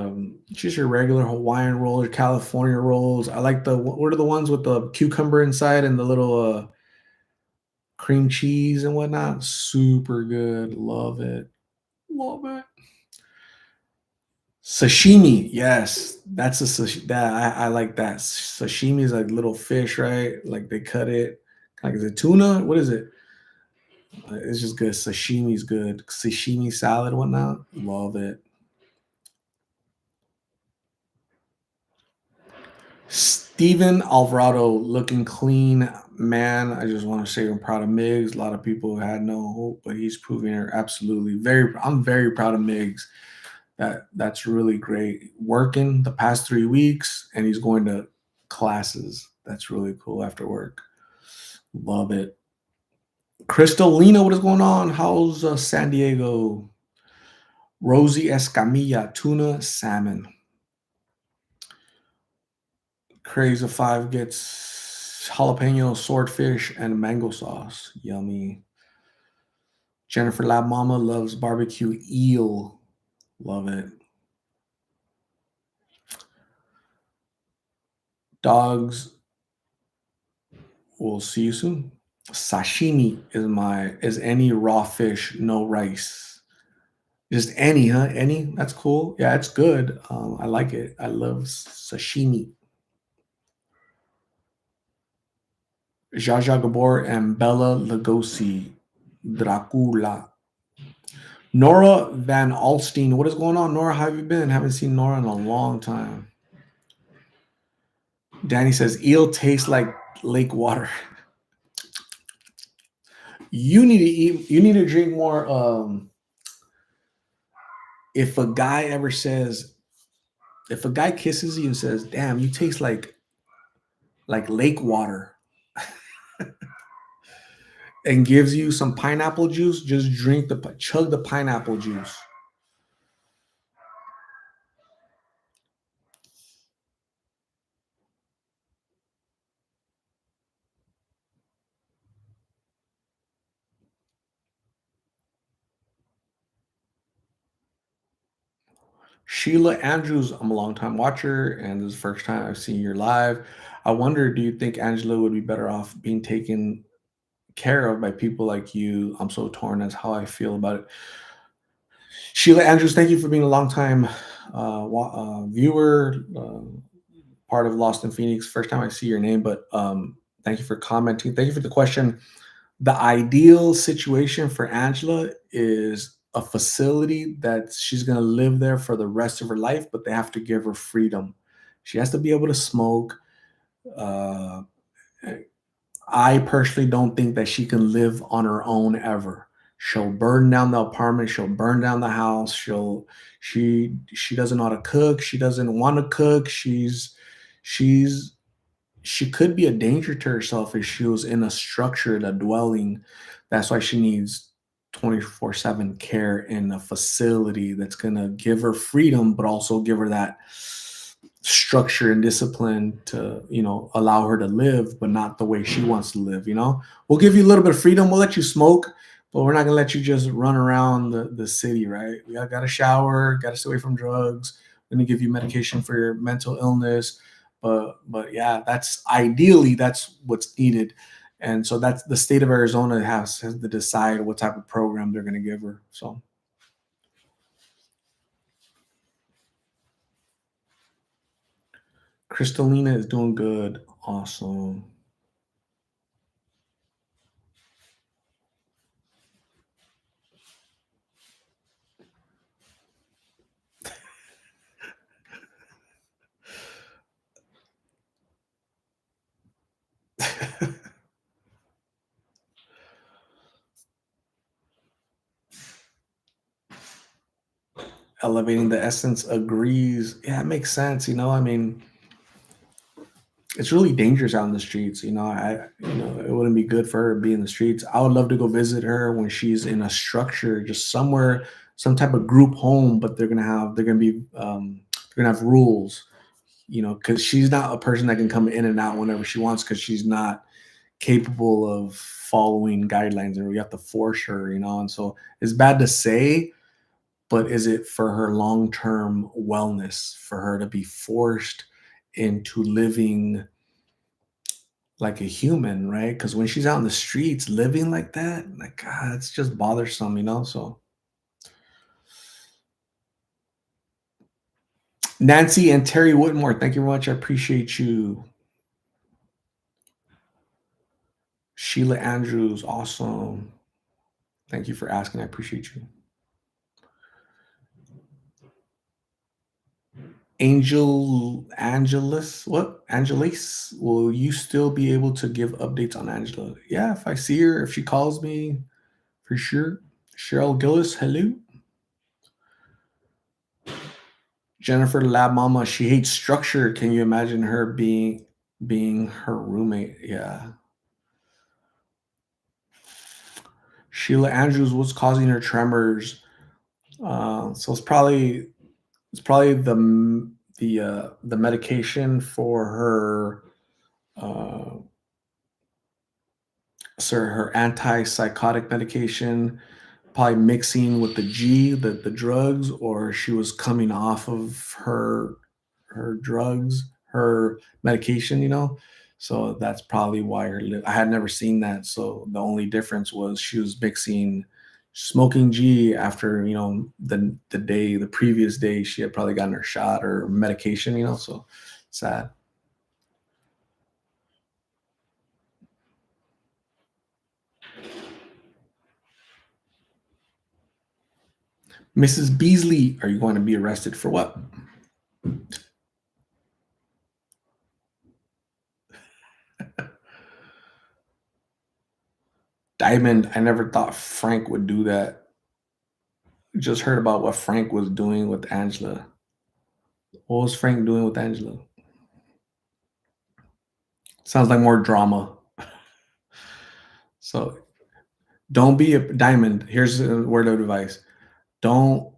just your regular Hawaiian rolls, California rolls. I like the what are the ones with the cucumber inside and the little cream cheese and whatnot. Super good. Love it. Love it. Sashimi, yes, that's a that I like that. Sashimi is like little fish, right? Like they cut it. Like is it tuna? What is it? It's just good. Sashimi's good. Sashimi salad, whatnot. Love it. Steven Alvarado looking clean, man. I just want to say I'm proud of Migs. A lot of people had no hope, but he's proving it absolutely. I'm very proud of Migs. That's really great. Working the past 3 weeks, and he's going to classes. That's really cool after work. Love it. Crystalina, what is going on? How's San Diego? Rosie Escamilla, tuna, salmon. Craze of Five gets jalapeno, swordfish, and mango sauce. Yummy. Jennifer Lab Mama loves barbecue eel. Love it. Dogs, we'll see you soon. Sashimi is any raw fish, no rice. Just any, huh? Any? That's cool. Yeah, it's good. I like it. I love sashimi. Jaja Gabor and Bella Lugosi. Dracula. Nora Van Alstine. What is going on, Nora? How have you been? Haven't seen Nora in a long time. Danny says eel tastes like lake water. You need to eat. You need to drink more. If a guy ever says, if a guy kisses you and says, "Damn, you taste like lake water," and gives you some pineapple juice, just chug the pineapple juice. Sheila Andrews, I'm a long time watcher, and this is the first time I've seen you live. I wonder, do you think Angela would be better off being taken care of by people like you? I'm so torn as how I feel about it. Sheila Andrews, thank you for being a long time viewer, part of Lost in Phoenix. First time I see your name, but thank you for commenting. Thank you for the question. The ideal situation for Angela is a facility that she's going to live there for the rest of her life, but they have to give her freedom. She has to be able to smoke. Uh, I personally don't think that she can live on her own ever. She'll burn down the apartment. She'll burn down the house. She doesn't know how to cook. She doesn't want to cook. She's she could be a danger to herself if she was in a structured, a dwelling. That's why she needs 24/7 care in a facility that's gonna give her freedom, but also give her that structure and discipline to, allow her to live, but not the way she wants to live. We'll give you a little bit of freedom. We'll let you smoke, but we're not gonna let you just run around the city, right? We got to shower, got to stay away from drugs. We're gonna give you medication for your mental illness, but yeah, that's ideally that's what's needed. And so that's the state of Arizona has to decide what type of program they're going to give her. So Crystalina is doing good. Awesome. Elevating the essence agrees. Yeah, it makes sense. I mean, it's really dangerous out in the streets. It wouldn't be good for her to be in the streets. I would love to go visit her when she's in a structure, just somewhere, some type of group home, but they're gonna have rules, because she's not a person that can come in and out whenever she wants, because she's not capable of following guidelines, and we have to force her, and so it's bad to say, but is it for her long-term wellness for her to be forced into living like a human, right? Because when she's out in the streets living like that, like, God, it's just bothersome, so Nancy and Terry Whitmore, thank you very much. I appreciate you. Sheila Andrews, awesome. Thank you for asking. I appreciate you. Angelis, will you still be able to give updates on Angela? Yeah, if I see her, if she calls me, for sure. Cheryl Gillis, hello. Jennifer Lab Mama, she hates structure. Can you imagine her being her roommate? Yeah. Sheila Andrews, what's causing her tremors? So it's probably the medication for her, uh, so her antipsychotic medication, probably mixing with the G, the drugs, or she was coming off of her drugs, her medication, So that's probably why I had never seen that. So the only difference was she was mixing smoking G after, the previous day she had probably gotten her shot or medication, So sad. Mrs. Beasley, are you going to be arrested for what? Diamond, I never thought Frank would do that. Just heard about what Frank was doing with Angela. What was Frank doing with Angela? Sounds like more drama. So don't be a diamond. Here's a word of advice. Don't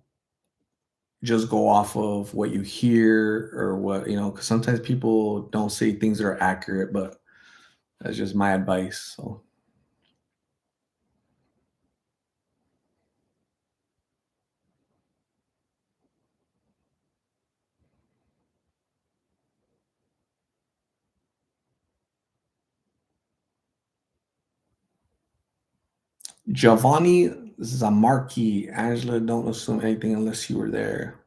just go off of what you hear or what, because sometimes people don't say things that are accurate, but that's just my advice. So Giovanni Zamarchi, Angela, don't assume anything unless you were there.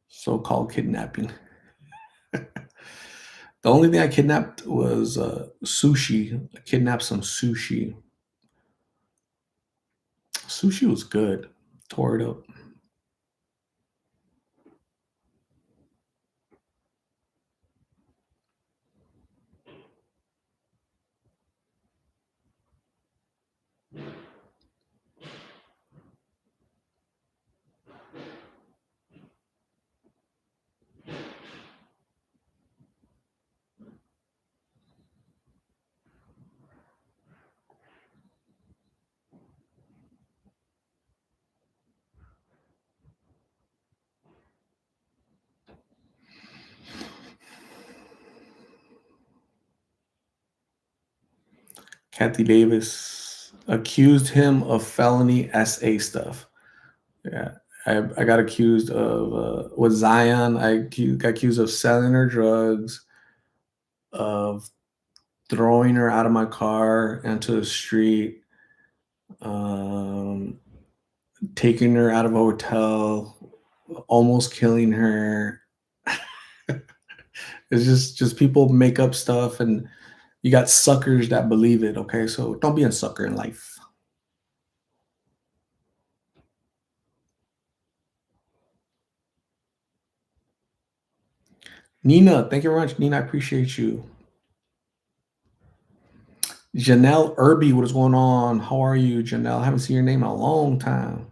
So-called kidnapping. The only thing I kidnapped was sushi. I kidnapped some sushi. Sushi was good. Tore it up. Kathy Davis accused him of felony SA stuff. Yeah. I got accused of with Zion. Got accused of selling her drugs, of throwing her out of my car into the street, um, taking her out of a hotel, almost killing her. It's just people make up stuff, and you got suckers that believe it. Okay, so don't be a sucker in life. Nina, thank you very much. Nina, I appreciate you. Janelle Irby, what is going on? How are you, Janelle? I haven't seen your name in a long time.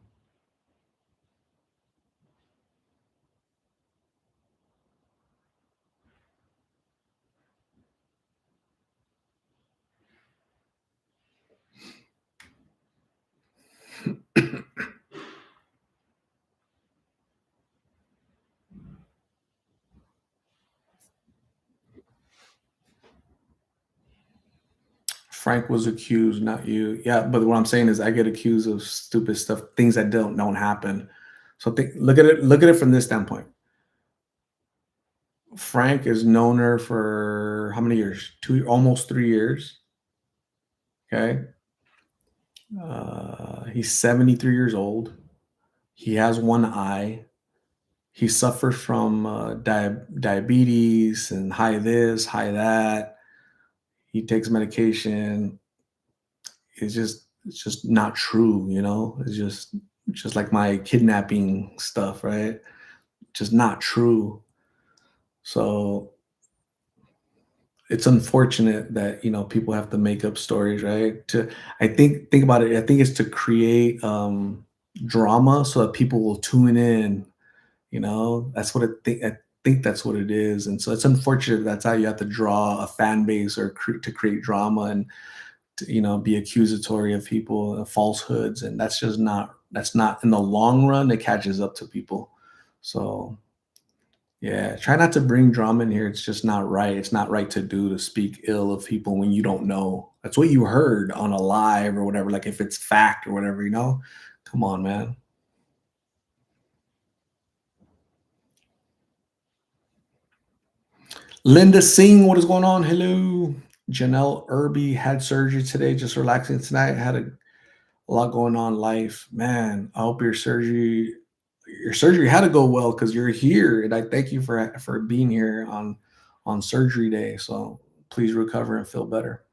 Frank was accused, not you. Yeah, but what I'm saying is I get accused of stupid stuff, things that don't happen. So look at it from this standpoint. Frank has known her for how many years? Almost 3 years. Okay. He's 73 years old. He has one eye. He suffers from diabetes and high this, high that. He takes medication. It's just not true, you know. It's just like my kidnapping stuff, right? Just not true. So it's unfortunate that people have to make up stories, right? To think about it. I think it's to create drama so that people will tune in. That's what I think that's what it is, and so it's unfortunate that's how you have to draw a fan base or to create drama and to, be accusatory of people, falsehoods, and that's not in the long run. It catches up to people. So yeah, try not to bring drama in here. It's just not right. It's not right to speak ill of people when you don't know. That's what you heard on a live or whatever. Like if it's fact or whatever, come on, man. Linda Singh, what is going on? Hello. Janelle Irby had surgery today, just relaxing tonight. Had a lot going on in life. Man, I hope your surgery had to go well because you're here, and I thank you for being here on surgery day. So please recover and feel better.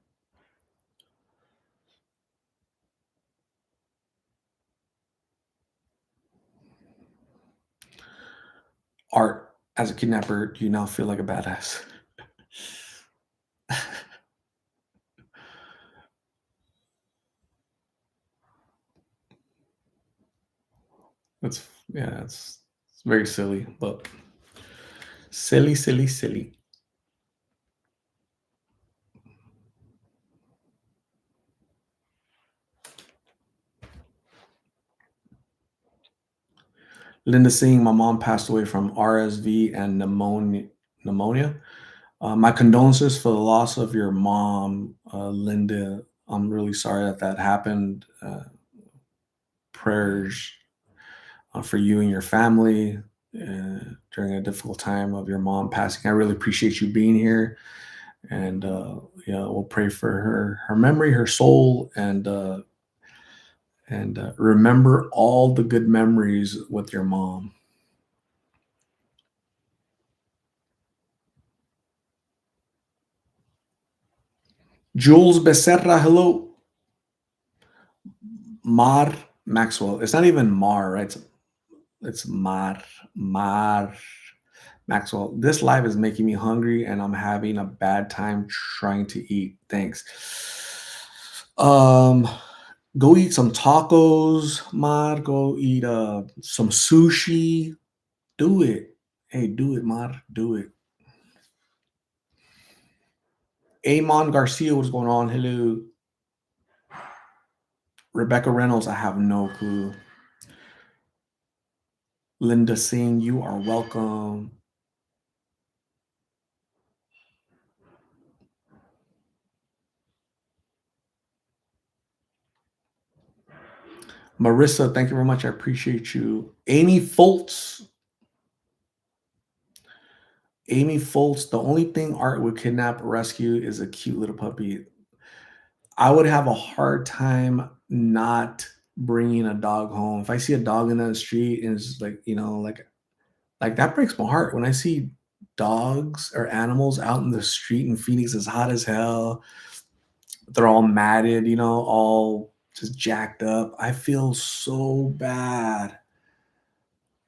Art, as a kidnapper, do you now feel like a badass? That's yeah, it's very silly, but silly, silly, silly. Linda Singh, my mom passed away from RSV and pneumonia. My condolences for the loss of your mom, Linda. I'm really sorry that happened. Prayers for you and your family during a difficult time of your mom passing. I really appreciate you being here, and yeah, we'll pray for her memory, her soul, and remember all the good memories with your mom. Jules Becerra, hello. Mar Maxwell. It's not even Mar, right? It's Mar Maxwell. This live is making me hungry, and I'm having a bad time trying to eat. Thanks. Um, Go eat some tacos, Mar. Go eat some sushi. Do it. Hey, do it, Mar. Do it. Amon Garcia, what's going on? Hello. Rebecca Reynolds, I have no clue. Linda Singh, you are welcome. Marissa, thank you very much. I appreciate you. Amy Foltz. Amy Foltz, the only thing Art would kidnap or rescue is a cute little puppy. I would have a hard time not bringing a dog home. If I see a dog in the street and it's like, like that breaks my heart when I see dogs or animals out in the street in Phoenix. It's hot as hell. They're all matted, all just jacked up. I feel so bad.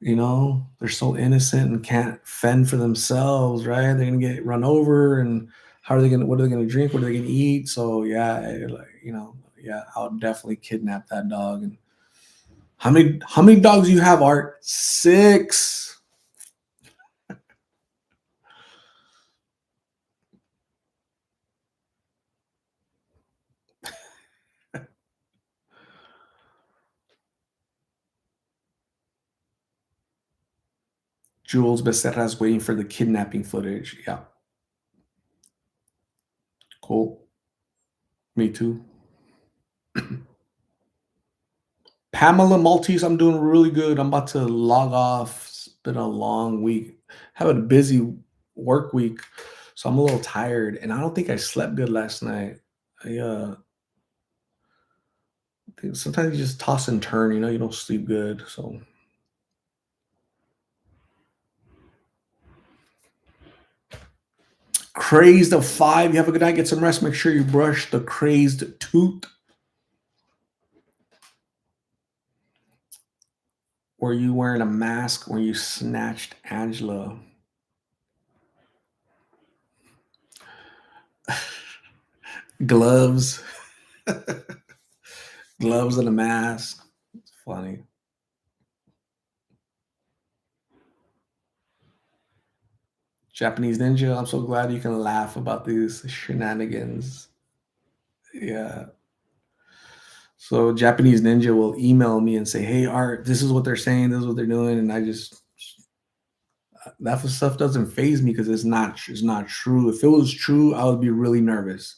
They're so innocent and can't fend for themselves, right? They're gonna get run over, and what are they gonna drink? What are they gonna eat? So yeah, yeah, I'll definitely kidnap that dog. And how many dogs do you have, Art? 6. Jules Becerra's waiting for the kidnapping footage. Yeah, cool. Me too. Pamela Maltese, I'm doing really good. I'm about to log off. It's been a long week. Having a busy work week, so I'm a little tired, and I don't think I slept good last night. I think sometimes you just toss and turn. You don't sleep good. So crazed of 5. You have a good night. Get some rest. Make sure you brush the crazed tooth. Were you wearing a mask when you snatched Angela? Gloves, gloves and a mask. It's funny. Japanese Ninja, I'm so glad you can laugh about these shenanigans. Yeah. So Japanese Ninja will email me and say, "Hey, Art, this is what they're saying. This is what they're doing," and I just that stuff doesn't phase me because it's not true. If it was true, I would be really nervous.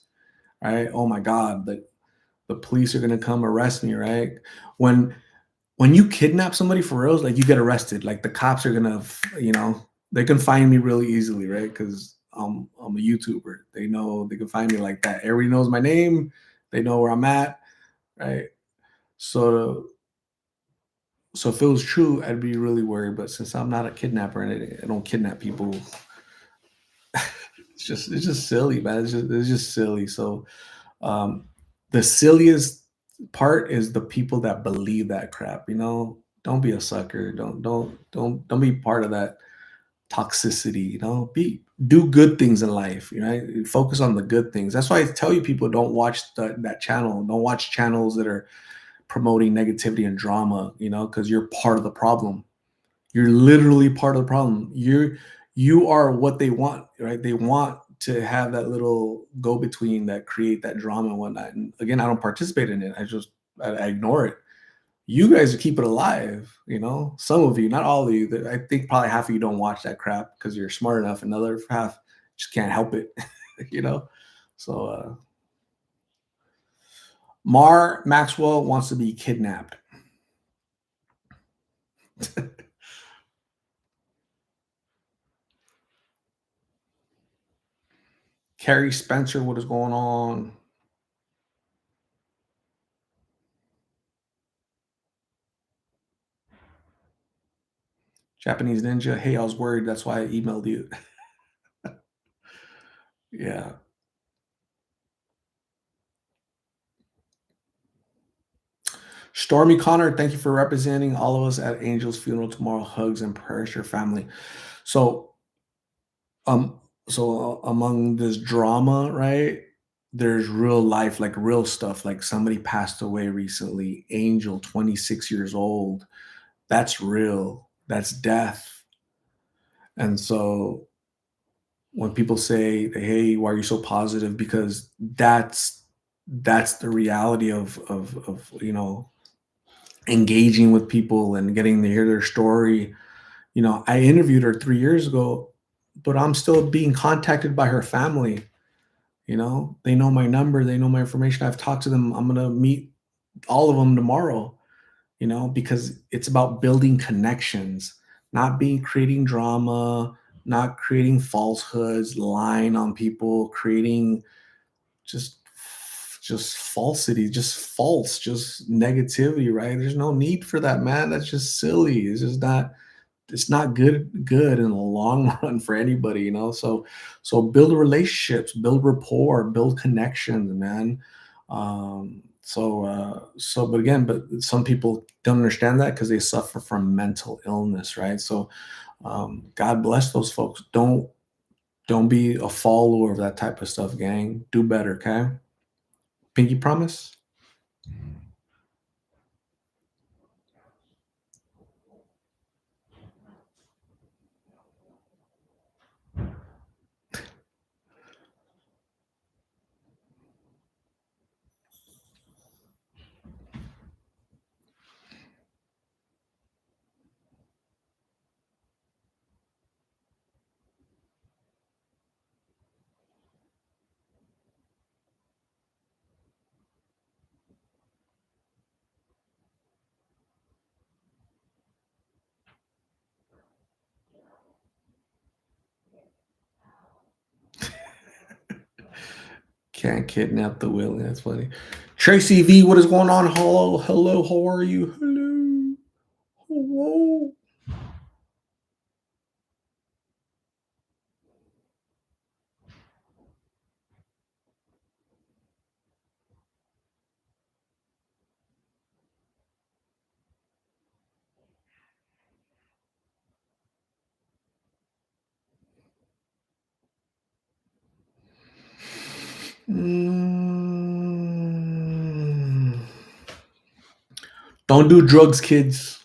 Right? Oh my God, the police are gonna come arrest me. Right? When when you kidnap somebody for reals, like you get arrested. Like the cops are gonna, they can find me really easily, right? Because I'm a YouTuber. They know they can find me like that. Everybody knows my name. They know where I'm at, right? So so if it was true, I'd be really worried. But since I'm not a kidnapper and I don't kidnap people, it's just silly, man. It's just silly. So um, the silliest part is the people that believe that crap. Don't be a sucker. Don't be part of that toxicity. Do good things in life. Focus on the good things. That's why I tell you people don't watch that channel. Don't watch channels that are promoting negativity and drama. Because you're part of the problem. You're literally part of the problem. You are what they want, right? They want to have that little go between that create that drama and whatnot. And again, I don't participate in it. I ignore it. You guys keep it alive, Some of you, not all of you. I think probably half of you don't watch that crap because you're smart enough. Another half just can't help it, you know. So Mar Maxwell wants to be kidnapped. Carrie Spencer, what is going on? Japanese Ninja, hey, I was worried. That's why I emailed you. Yeah. Stormy Connor, thank you for representing all of us at Angel's funeral tomorrow. Hugs and prayers, your family. So, um, among this drama, right? There's real life, like real stuff. Like somebody passed away recently. Angel, 26 years old. That's real. That's death. And so when people say, "Hey, why are you so positive?" Because that's the reality of engaging with people and getting to hear their story. I interviewed her 3 years ago, but I'm still being contacted by her family. They know my number, they know my information. I've talked to them. I'm gonna meet all of them tomorrow. because it's about building connections, not being creating drama, not creating falsehoods, lying on people, creating just just falsity, just false, just negativity, right? There's no need for that, man. That's just silly. It's not good in the long run for anybody, so build relationships, build rapport, build connections, man. But again, but some people don't understand that because they suffer from mental illness, right? So God bless those folks. Don't be a follower of that type of stuff, gang. Do better, okay? Pinky promise. Can't kidnap the willing. That's funny. Tracy V, what is going on? Hello, hello. How are you? Hello, hello. Mm. Don't do drugs, kids.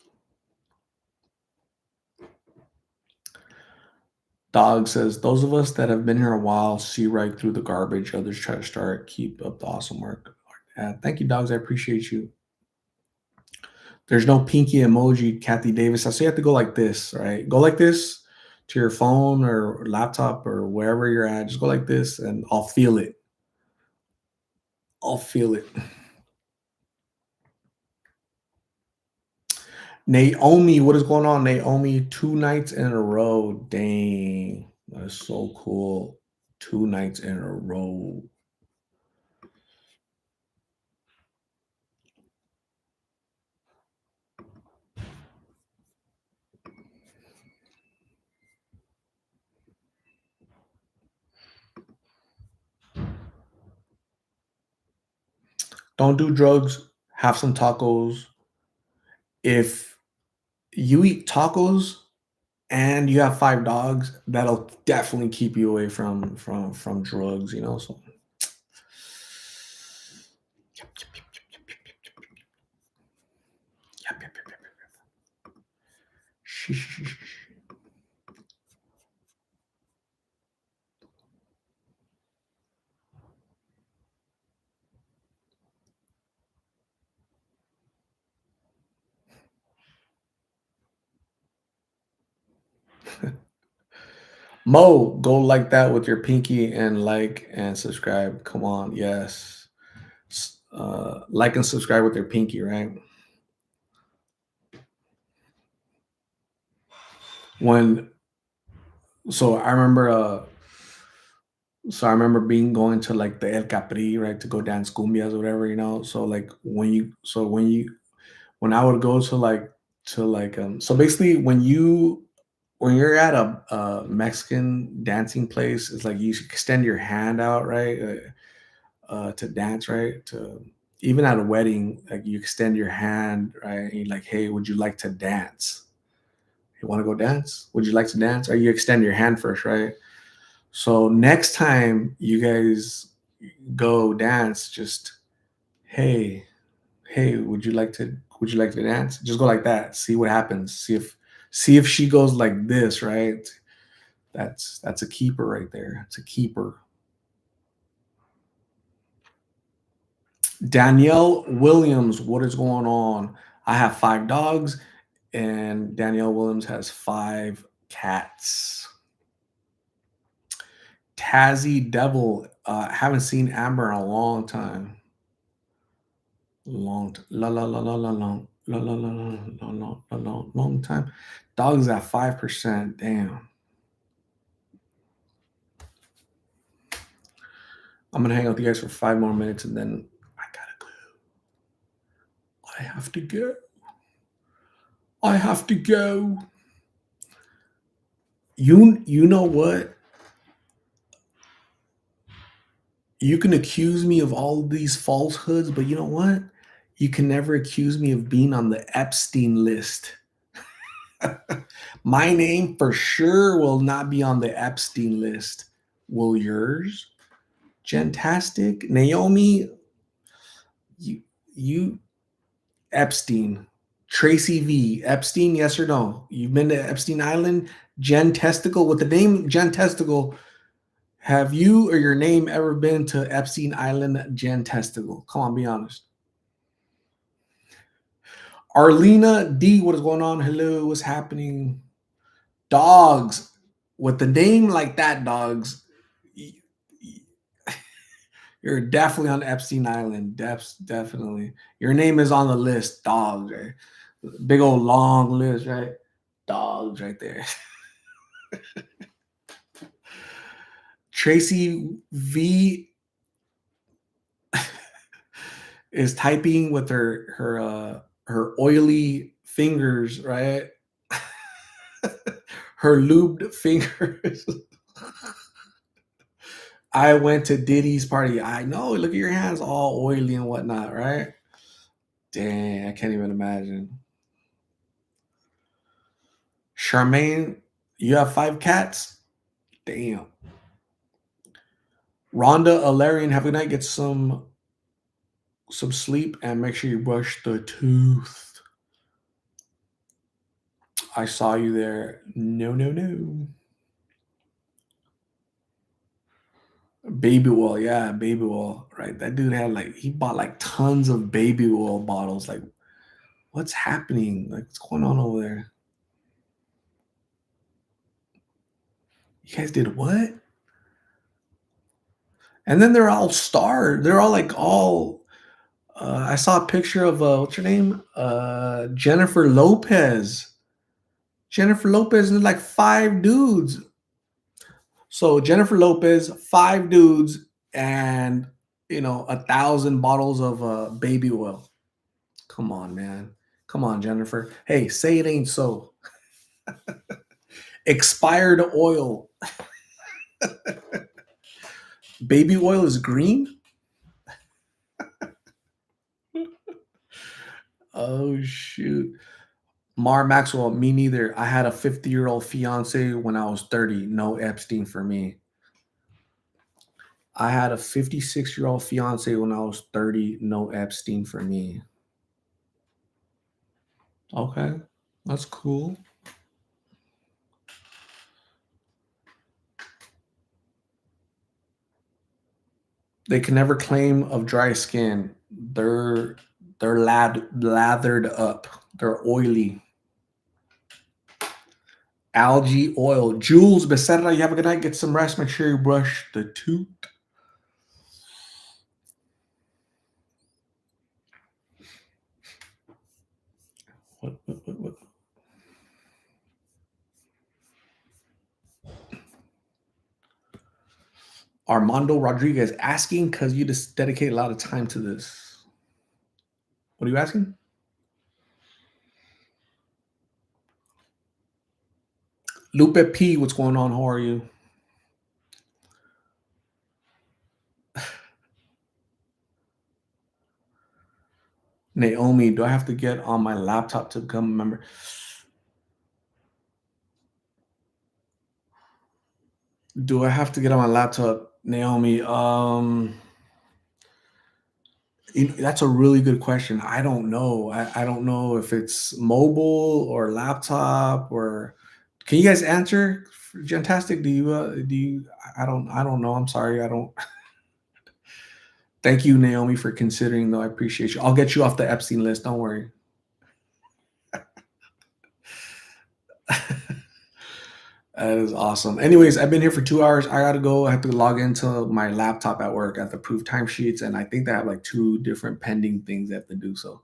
Dog says, those of us that have been here a while see right through the garbage. Others try to start. Keep up the awesome work. Thank you, dogs. I appreciate you. There's no pinky emoji, Kathy Davis. So you have to go like this, right? Go like this to your phone or laptop or wherever you're at. Just go like this and I'll feel it. I'll feel it. Naomi, what is going on? Naomi, 2 nights in a row. Dang. That is so cool. 2 nights in a row. Don't do drugs. Have some tacos. If you eat tacos and you have 5 dogs, that'll definitely keep you away from drugs. So yep, yep, yep, yep. Shh. Mo, go like that with your pinky and like and subscribe. Come on, yes. Like and subscribe with your pinky, right? When so I remember being going to like the El Capri, right, to go dance cumbias or whatever, So like when I would go so basically when you're at a Mexican dancing place, it's like you extend your hand out, right, to dance, right? To even at a wedding, like you extend your hand, right? And you're like, hey, would you like to dance? You want to go dance? Would you like to dance? Or you extend your hand first, right? So next time you guys go dance, just hey, hey, would you like to dance? Just go like that. See what happens. See if she goes like this, right? That's a keeper right there. It's a keeper. Danielle Williams, what is going on? I have 5 dogs, and Danielle Williams has 5 cats. Tazzy Devil, haven't seen Amber in a long time. La la la la la long. long time. Dogs at 5%. Damn. I'm gonna hang out with you guys for 5 more minutes and then I gotta go. I have to go. I have to go. You know what? You can accuse me of all of these falsehoods, but you know what? You can never accuse me of being on the Epstein list. My name for sure will not be on the Epstein list. Will yours? Gentastic? Naomi, you Epstein. Tracy V. Epstein, yes or no? You've been to Epstein Island? Jen Testicle, with the name Jen Testicle, have you or your name ever been to Epstein Island, Jen Testicle? Come on, be honest. Arlena D, what is going on? Hello, what's happening? Dogs, with the name like that, dogs, you're definitely on Epstein Island. Definitely. Your name is on the list, dogs, right? Big old long list, right? Dogs right there. Tracy V is typing with her oily fingers, right? Her lubed fingers. I went to Diddy's party. I know. Look at your hands, all oily and whatnot, right? Dang, I can't even imagine. Charmaine, you have 5 cats? Damn. Rhonda Alarian, have a good night. Get some sleep and make sure you brush the tooth. I saw you there. No. Baby oil, yeah, baby oil, right? That dude had he bought tons of baby oil bottles. Like, what's happening? Like, what's going on over there? You guys did what? And then they're all starred. They're all all. I saw a picture of what's her name? Jennifer Lopez. Jennifer Lopez and 5 dudes. So Jennifer Lopez, 5 dudes, and 1,000 bottles of baby oil. Come on, man. Come on, Jennifer. Hey, say it ain't so. Expired oil. Baby oil is green? Oh, shoot. Mar Maxwell, me neither. I had a 50-year-old fiance when I was 30. No Epstein for me. I had a 56-year-old fiance when I was 30. No Epstein for me. Okay, that's cool. They can never claim of dry skin. They're lathered up. They're oily. Algae oil. Jules Becerra, you have a good night. Get some rest. Make sure you brush the tooth. What? Armando Rodriguez asking because you just dedicate a lot of time to this. What are you asking? Lupe P, what's going on? How are you? Naomi, do I have to get on my laptop to become a member? Do I have to get on my laptop, Naomi? That's a really good question. I don't know. I don't know if it's mobile or laptop or. Can you guys answer? Fantastic. Do you? I don't know. I'm sorry. I don't. Thank you, Naomi, for considering. Though I appreciate you. I'll get you off the Epstein list. Don't worry. That is awesome. Anyways, I've been here for 2 hours. I gotta go. I have to log into my laptop at work. I have to prove timesheets, and I think they have 2 different pending things they have to do. So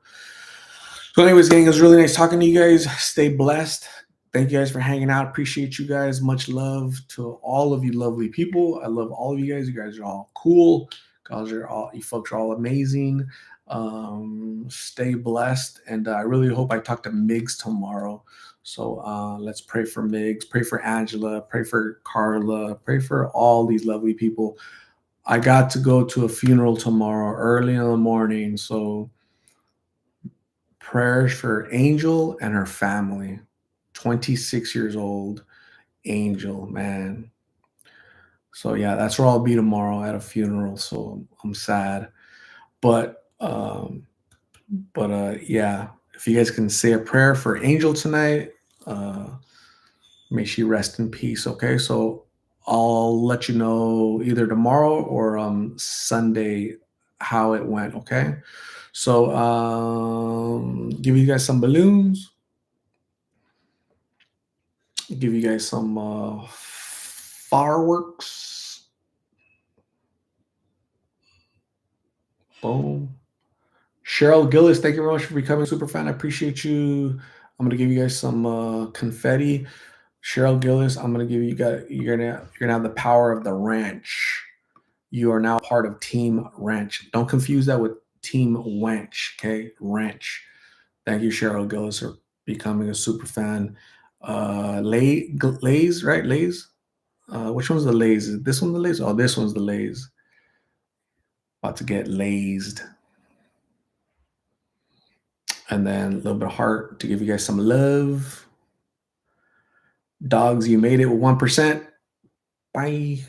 So, anyways, gang, it was really nice talking to you guys. Stay blessed. Thank you guys for hanging out. Appreciate you guys. Much love to all of you lovely people. I love all of you guys. You guys are all cool. You folks are all amazing. Stay blessed. And I really hope I talk to Migs tomorrow. So let's pray for Migs, pray for Angela, pray for Carla, pray for all these lovely people. I got to go to a funeral tomorrow early in the morning. So prayers for Angel and her family. 26 years old, Angel, man. So yeah, that's where I'll be tomorrow at a funeral. So I'm sad, but yeah, if you guys can say a prayer for Angel tonight, uh, may she rest in peace. Okay, so I'll let you know either tomorrow or Sunday how it went. Okay, so give you guys some balloons. Give you guys some fireworks. Boom. Cheryl Gillis, thank you very much for becoming a super fan. I appreciate you. I'm gonna give you guys some confetti. Cheryl Gillis, I'm gonna give you guys. You're gonna have the power of the ranch. You are now part of Team Ranch. Don't confuse that with Team Wench. Okay, Ranch. Thank you, Cheryl Gillis, for becoming a super fan. Lays, right? Lays. Which one's the lays? Is this one the lays? Oh, this one's the lays. About to get lazed. And then a little bit of heart to give you guys some love. Dogs, you made it with 1%. Bye.